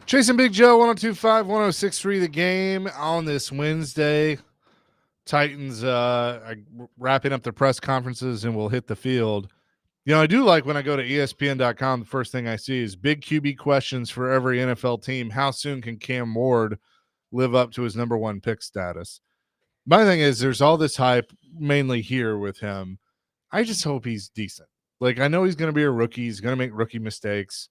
Chasing Big Joe, 1025, 1063 the game on this Wednesday. Titans are wrapping up their press conferences and will hit the field. You know, I do like when I go to ESPN.com, the first thing I see is big QB questions for every NFL team. How soon can Cam Ward live up to his number one pick status? My thing is there's all this hype mainly here with him. I just hope he's decent. Like, I know he's going to be a rookie. He's going to make rookie mistakes.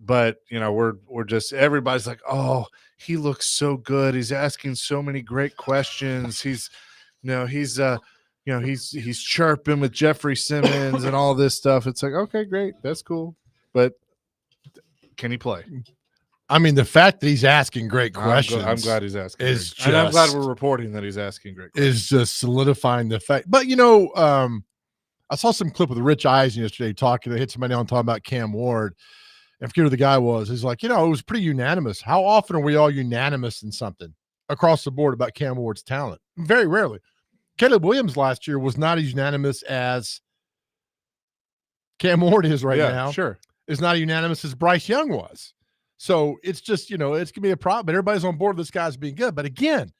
But, you know, we're just, everybody's like, oh, he looks so good. He's asking so many great questions. He's chirping with Jeffrey Simmons and all this stuff. It's like, okay, great. That's cool. But can he play? I mean, the fact that he's asking great questions. I'm glad he's asking. And I'm glad we're reporting that he's asking great questions. Is just solidifying the fact. But, you know, I saw some clip with Rich Eisen yesterday talking. They hit somebody on talking about Cam Ward. I forget who the guy was. He's like, you know, it was pretty unanimous. How often are we all unanimous in something across the board about Cam Ward's talent? Very rarely. Caleb Williams last year was not as unanimous as Cam Ward is right now. Sure. Is not as unanimous as Bryce Young was. So it's just, you know, it's going to be a problem. But everybody's on board with this guy's being good. But again,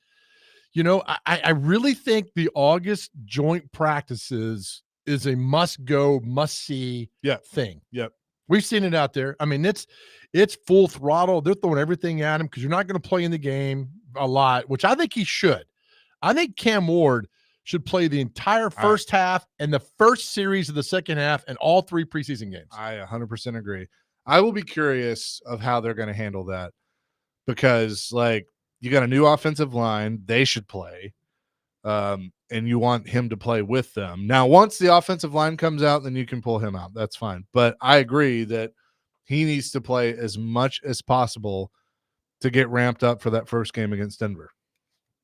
you know, I really think the August joint practices is a must-go, must-see thing. Yep. We've seen it out there. I mean, it's full throttle. They're throwing everything at him because you're not going to play in the game a lot, which I think he should. I think Cam Ward should play the entire first half and the first series of the second half and all 3 preseason games. I 100% agree. I will be curious of how they're going to handle that because, like, you got a new offensive line. They should play. And you want him to play with them. Now, once the offensive line comes out, then you can pull him out. That's fine. But I agree that he needs to play as much as possible to get ramped up for that first game against Denver.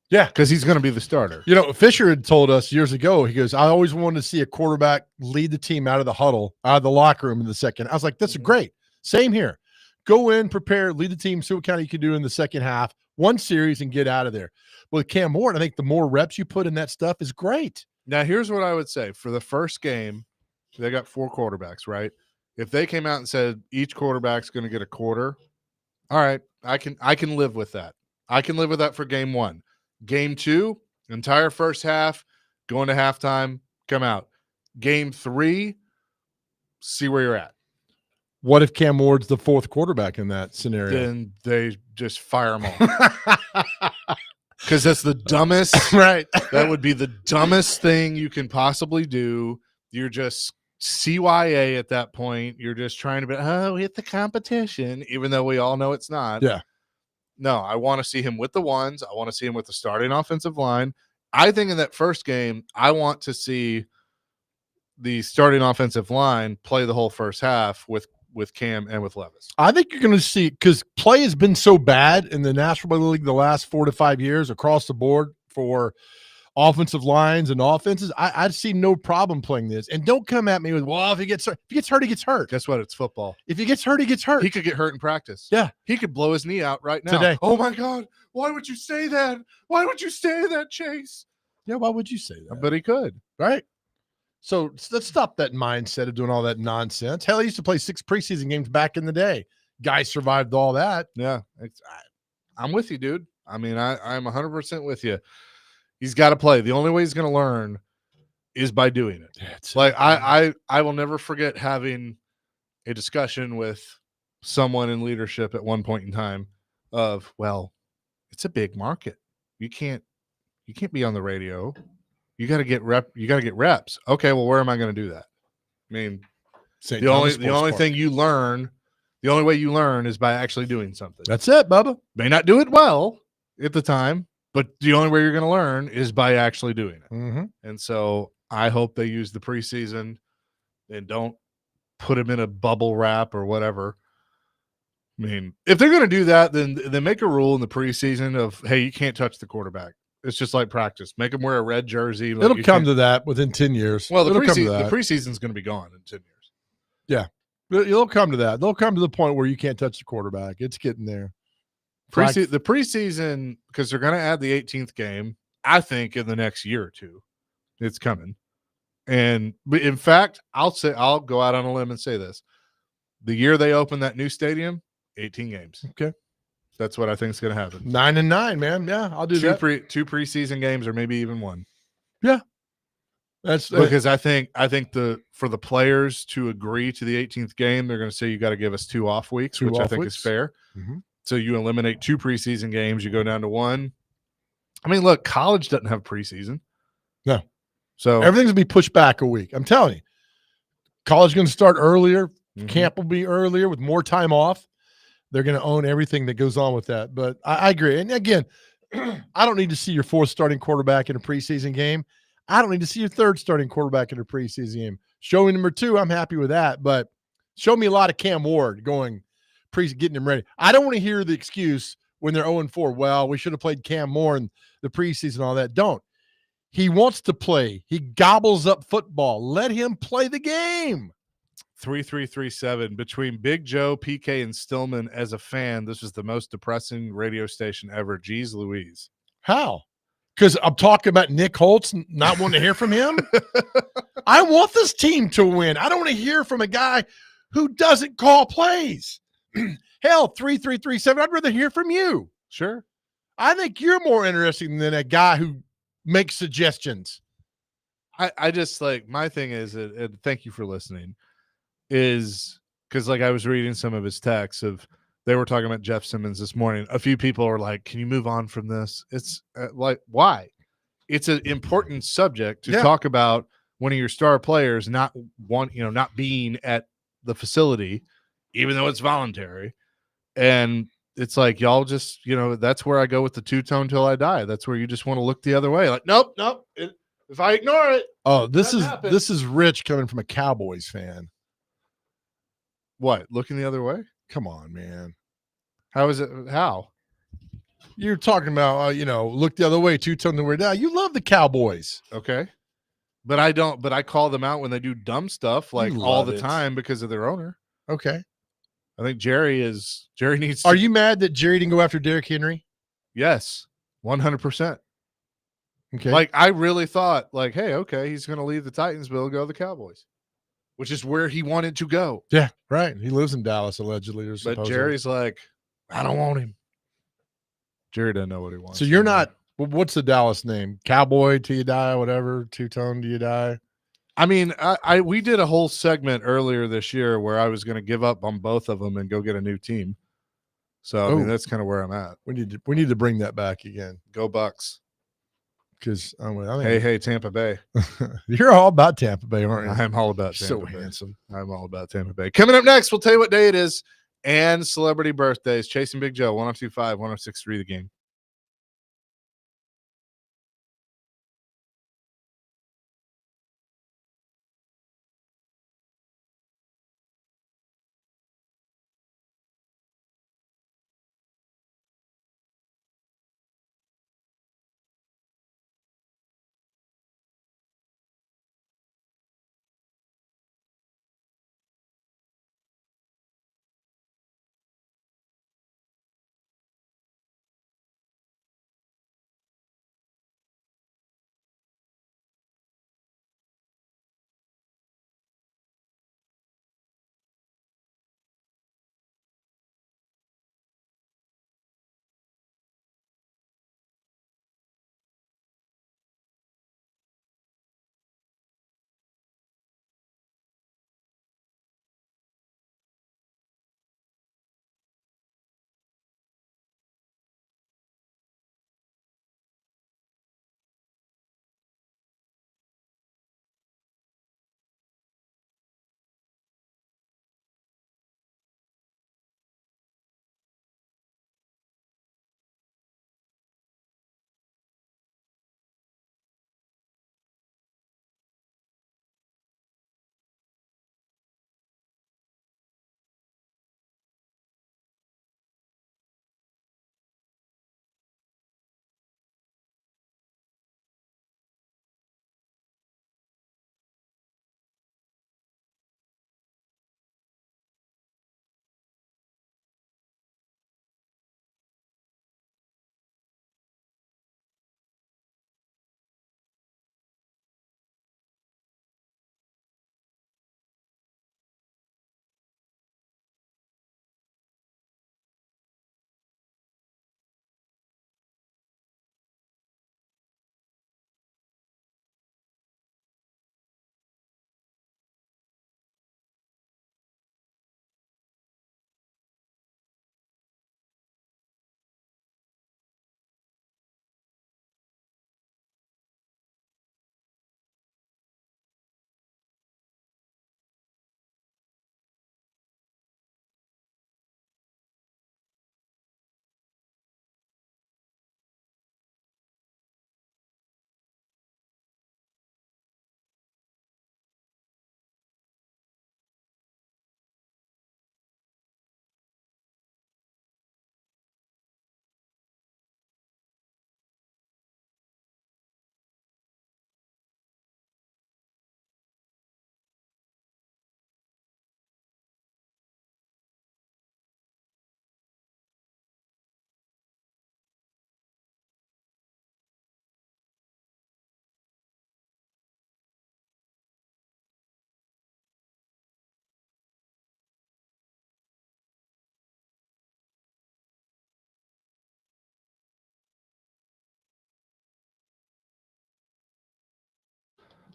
Yeah. Because he's going to be the starter. You know, Fisher had told us years ago, he goes, I always wanted to see a quarterback lead the team out of the huddle, out of the locker room in the second. I was like, that's great. Same here. Go in, prepare, lead the team, see what kind of you can do in the second half, one series, and get out of there. With Cam Ward, I think the more reps you put in that stuff is great. Now, here's what I would say. For the first game, they got 4 quarterbacks, right? If they came out and said each quarterback's going to get a quarter, all right, I can live with that. I can live with that for game 1. Game 2, entire first half, going to halftime, come out. Game 3, see where you're at. What if Cam Ward's the 4th quarterback in that scenario? Then they just fire him all. Because that's the dumbest. Right. That would be the dumbest thing you can possibly do. You're just CYA at that point. You're just trying to be, hit the competition, even though we all know it's not. Yeah. No, I want to see him with the ones. I want to see him with the starting offensive line. I think in that first game, I want to see the starting offensive line play the whole first half with Cam and with Levis. I think you're going to see, because play has been so bad in the National Football League the last 4 to 5 years across the board for offensive lines and offenses. I'd see no problem playing this. And don't come at me with, well, if he gets hurt, he gets hurt. Guess what? It's football. If he gets hurt, he gets hurt. He could get hurt in practice. Yeah. He could blow his knee out right now. Today. Oh, my God. Why would you say that? Why would you say that, Chase? Yeah, why would you say that? But he could. Right? So let's stop that mindset of doing all that nonsense. Hell, he used to play 6 preseason games back in the day. Guys survived all that. Yeah. I'm with you, dude. I mean, I'm 100% with you. He's got to play. The only way he's going to learn is by doing it. Yeah, I will never forget having a discussion with someone in leadership at one point in time of, well, it's a big market. You can't be on the radio. You got to get reps. Okay, well, where am I going to do that? I mean, the only thing you learn, the only way you learn is by actually doing something. That's it, Bubba. May not do it well at the time, but the only way you're going to learn is by actually doing it. Mm-hmm. And so I hope they use the preseason and don't put him in a bubble wrap or whatever. I mean, if they're going to do that, then make a rule in the preseason of, hey, you can't touch the quarterback. It's just like practice. Make him wear a red jersey. Like It'll come to that within 10 years. Well, the preseason preseason's going to be gone in 10 years. Yeah. It'll come to that. They'll come to the point where you can't touch the quarterback. It's getting there. The preseason, because they're going to add the 18th game, I think in the next year or two, it's coming. And in fact, I'll go out on a limb and say this. The year they open that new stadium, 18 games. Okay. That's what I think is going to happen. 9-9, man. Yeah, I'll do that. Two preseason games, or maybe even one. That's Because I think for the players to agree to the 18th game, they're going to say you got to give us 2 off weeks, which I think is fair. Mhm. So you eliminate 2 preseason games, you go down to 1. I mean, look, college doesn't have preseason. No. So everything's going to be pushed back a week. I'm telling you. College is going to start earlier. Mhm. Camp will be earlier with more time off. They're going to own everything that goes on with that. But I agree. And again, I don't need to see your 4th starting quarterback in a preseason game. I don't need to see your 3rd starting quarterback in a preseason game. Show me number 2. I'm happy with that. But show me a lot of Cam Ward getting him ready. I don't want to hear the excuse when they're 0-4. Well, we should have played Cam more in the preseason and all that. Don't. He wants to play. He gobbles up football. Let him play the game. 3337 between Big Joe, PK, and Stillman. As a fan, this was the most depressing radio station ever. Jeez Louise. How? Because I'm talking about Nick Holtz not wanting to hear from him. I want this team to win. I don't want to hear from a guy who doesn't call plays. Hell, 3337. I'd rather hear from you. Sure. I think you're more interesting than a guy who makes suggestions. I just like, my thing is, and thank you for listening, is because like I was reading some of his texts of, they were talking about Jeff Simmons this morning. A few people are like, can you move on from this? It's like, why? It's an important subject to talk about one of your star players not being at the facility, even though it's voluntary. And it's like, y'all just, that's where I go with the two-tone till I die. That's where you just want to look the other way. Like, nope. If I ignore it. Oh, this is Rich coming from a Cowboys fan. What? Looking the other way? Come on, man. How is it? How? You're talking about, look the other way, two-tone the way down. You love the Cowboys. Okay. But I don't, but I call them out when they do dumb stuff like all the time because of their owner. Okay. I think Jerry needs to. Are you mad that Jerry didn't go after Derrick Henry? Yes. 100%. Okay. Like, I really thought, like, hey, okay, he's going to leave the Titans, but he'll go to the Cowboys, which is where he wanted to go. Yeah, right. He lives in Dallas, allegedly. Or but Jerry's like, I don't want him. Jerry doesn't know what he wants. So you're not, what's the Dallas name? Cowboy till you die, whatever, two-tone till you die? I mean, we did a whole segment earlier this year where I was going to give up on both of them and go get a new team. So, I mean, that's kind of where I'm at. We need to bring that back again. Go Bucks. Because hey, Tampa Bay. You're all about Tampa Bay, aren't you? I'm all about Tampa Bay. So handsome. I'm all about Tampa Bay. Coming up next, we'll tell you what day it is and celebrity birthdays. Chasing Big Joe, 1025, 1063 The Game.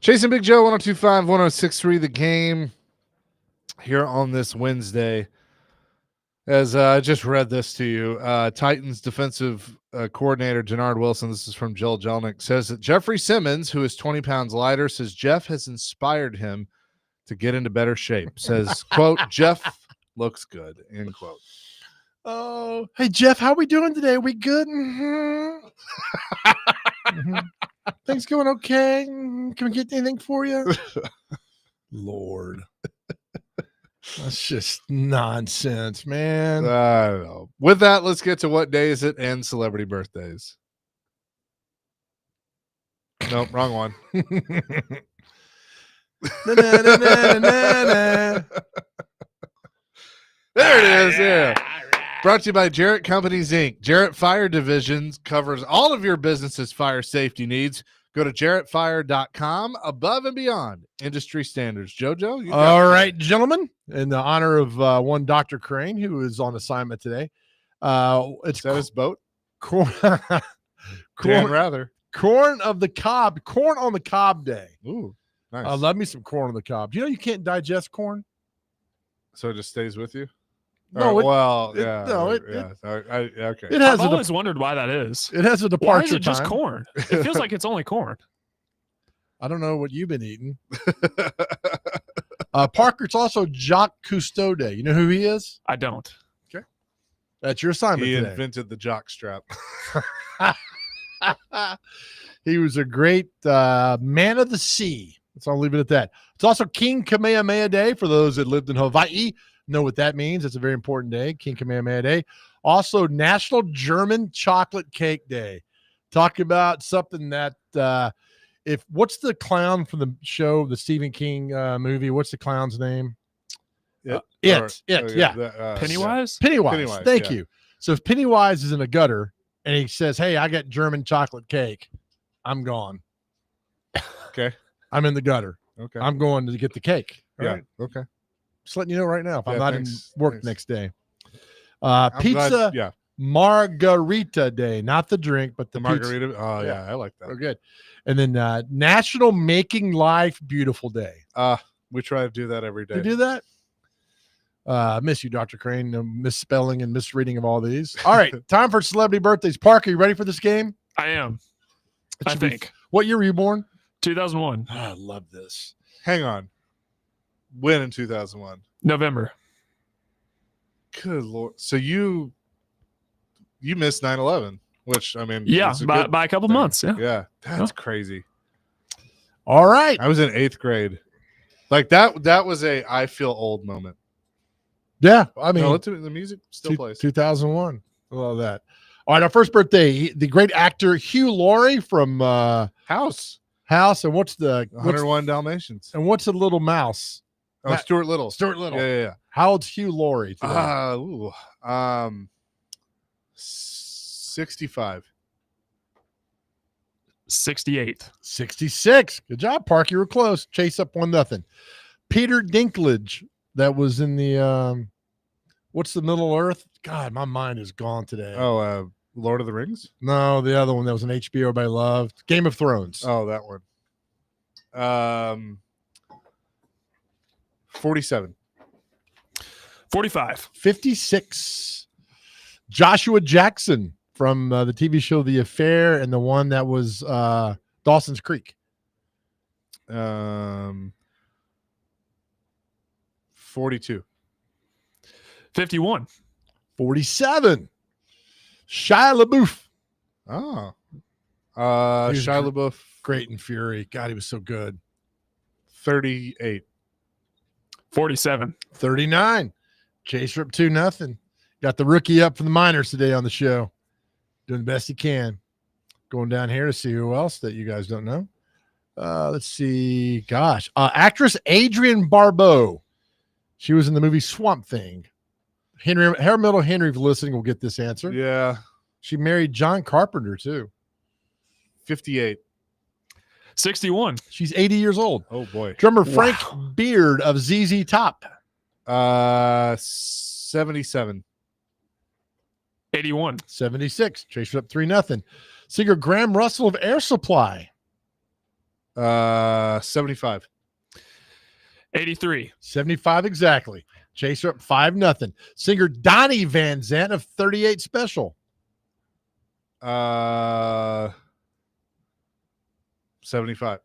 Chasing Big Joe, 102.5, 106.3, the game here on this Wednesday. As I just read this to you, Titans defensive coordinator Jannard Wilson, this is from Jill Jelnick, says that Jeffrey Simmons, who is 20 pounds lighter, says Jeff has inspired him to get into better shape. Says, quote, Jeff looks good, end quote. Oh, hey, Jeff, how we doing today? We good? Mm-hmm. Mm-hmm. Things going okay? Can we get anything for you? Lord. That's just nonsense, man. I don't know. With that, let's get to what day is it and celebrity birthdays. Nope, wrong one. There it is. Yeah. Brought to you by Jarrett Companies, Inc. Jarrett Fire Divisions covers all of your business's fire safety needs. Go to jarrettfire.com, above and beyond industry standards. JoJo? You all right, gentlemen. In the honor of one Dr. Crane, who is on assignment today. Is that his boat? Corn, rather. Corn of the Cob. Corn on the Cob Day. Ooh, nice. I love me some corn on the cob. Do you know you can't digest corn? So it just stays with you? No, okay. It has I've always wondered why that is. It has a departure Why is it just time. corn? It feels like it's only corn. I don't know what you've been eating. Parker, it's also Jacques Cousteau Day. You know who he is? I don't. Okay. That's your assignment He today. invented the jock strap. He was a great man of the sea. So I'll leave it at that. It's also King Kamehameha Day for those that lived in Hawaii. Know what that means. It's a very important day, King Kamehameha Day. Also, National German Chocolate Cake Day. Talk about something that what's the clown from the show, the Stephen King movie? What's the clown's name? Pennywise? Pennywise. Thank you. So if Pennywise is in a gutter and he says, "Hey, I got German chocolate cake," I'm gone. Okay. I'm in the gutter. Okay. I'm going to get the cake. All yeah. right. Okay. Just letting you know right now if I'm Yeah, not thanks. in work Thanks. next day. I'm Pizza glad- yeah. Margarita Day, not the drink, but the The pizza. margarita. Oh, Yeah. yeah. I like that. Oh, good. And then National Making Life Beautiful Day. We try to do that every day. You do that? I miss you, Dr. Crane. No misspelling and misreading of all these. All right, time for celebrity birthdays. Parker, you ready for this game? I am. It I should be- think. What year were you born? 2001. I love this. Hang on. When in 2001? November. Good Lord. So you missed 9/11, which, I mean, Yeah, it's a by good a couple thing. months. Yeah. Yeah. That's crazy. All right. I was in 8th grade. Like that was a I feel old moment. Yeah, I mean, No, the music still plays. 2001. I love that. All right, our first birthday, the great actor Hugh Laurie from House. House, and what's the 101 Dalmatians. what's the little mouse? Oh, Stuart Little. Stuart Little. Yeah. How old's Hugh Laurie today? 65. 68. 66. Good job, Park. You were close. Chase up 1-0. Peter Dinklage, that was in the what's the Middle Earth? God, my mind is gone today. Oh, Lord of the Rings? No, the other one that was an HBO everybody loved. Game of Thrones. Oh, that one. 47. 45. 56. Joshua Jackson from the TV show The Affair and the one that was Dawson's Creek. 42. 51. 47. Shia LaBeouf. Oh. He was Shia LaBeouf. Great in Fury. God, he was so good. 38. 47. 39. Chase up 2-0. Got the rookie up from the minors today on the show. Doing the best he can. Going down here to see who else that you guys don't know. Let's see. Gosh. Actress Adrienne Barbeau. She was in the movie Swamp Thing. Henry Henry, if you're listening, will get this answer. Yeah. She married John Carpenter, too. 58. 61. She's 80 years old. Oh, boy. Drummer Frank Beard of ZZ Top. 77. 81. 76. Chase up 3-0. Singer Graham Russell of Air Supply. 75. 83. 75 exactly. Chaser up 5-0. Singer Donnie Van Zant of 38 Special. 75.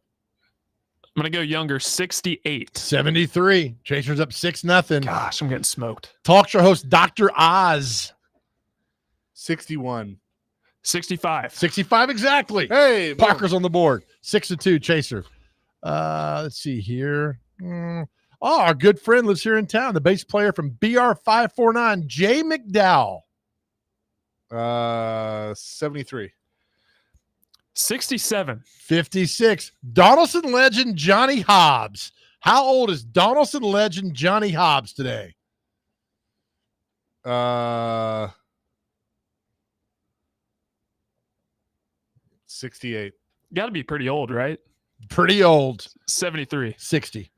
I'm going to go younger, 68. 73. Chasers up 6-0. Gosh, I'm getting smoked. Talk show host Dr. Oz. 61. 65. 65 exactly. Hey, boom. Parker's on the board. 6-2 Chaser. Let's see here. Our good friend lives here in town. The bass player from BR549, Jay McDowell. 73. 67. 56. Donaldson legend Johnny Hobbs. How old is Donaldson legend Johnny Hobbs today? 68. Got to be pretty old, right? Pretty old. 73. 60.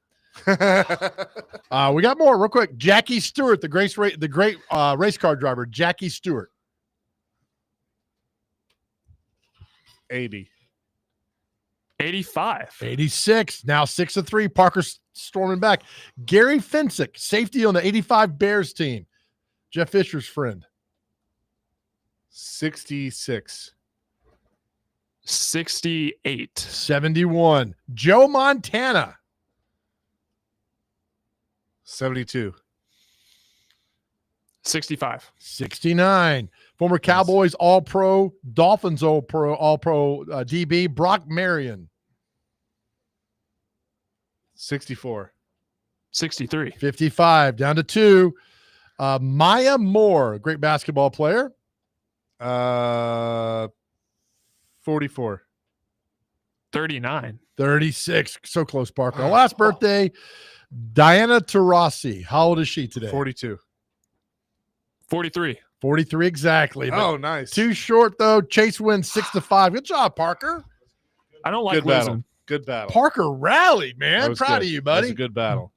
We got more real quick. Jackie Stewart, the great race car driver, Jackie Stewart. 80. 85. 86. Now 6-3. Parker storming back. Gary Fensick, safety on the 85 Bears team. Jeff Fisher's friend. 66. 68. 71. Joe Montana. 72. 65. 69. Former Cowboys All-Pro, Dolphins All-Pro DB, Brock Marion. 64. 63. 55. Down to 2. Maya Moore, great basketball player. 44. 39. 36. So close, Parker. Our last birthday, Diana Taurasi. How old is she today? 42. 43. 43 exactly. Oh, nice. Too short, though. Chase wins 6-5. Good job, Parker. I don't like Good losing. battle. Good battle. Parker rallied, That man. was Proud good. of you, That was buddy. a good battle.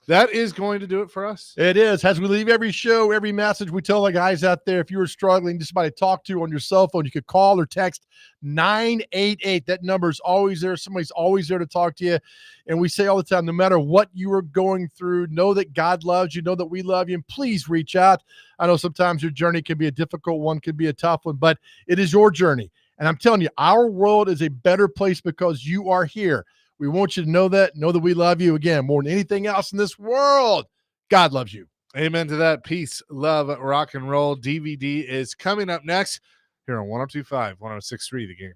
That is going to do it for us. It is. As we leave every show, every message, we tell the guys out there, if you were struggling, just somebody to talk to on your cell phone, you could call or text 988. That number is always there. Somebody's always there to talk to you. And we say all the time, no matter what you are going through, know that God loves you, know that we love you, and please reach out. I know sometimes your journey can be a difficult one, can be a tough one, but it is your journey. And I'm telling you, our world is a better place because you are here. We want you to know that we love you, again, more than anything else in this world. God loves you. Amen to that. Peace, love, rock and roll. DVD is coming up next here on 102.5, 106.3 The Game.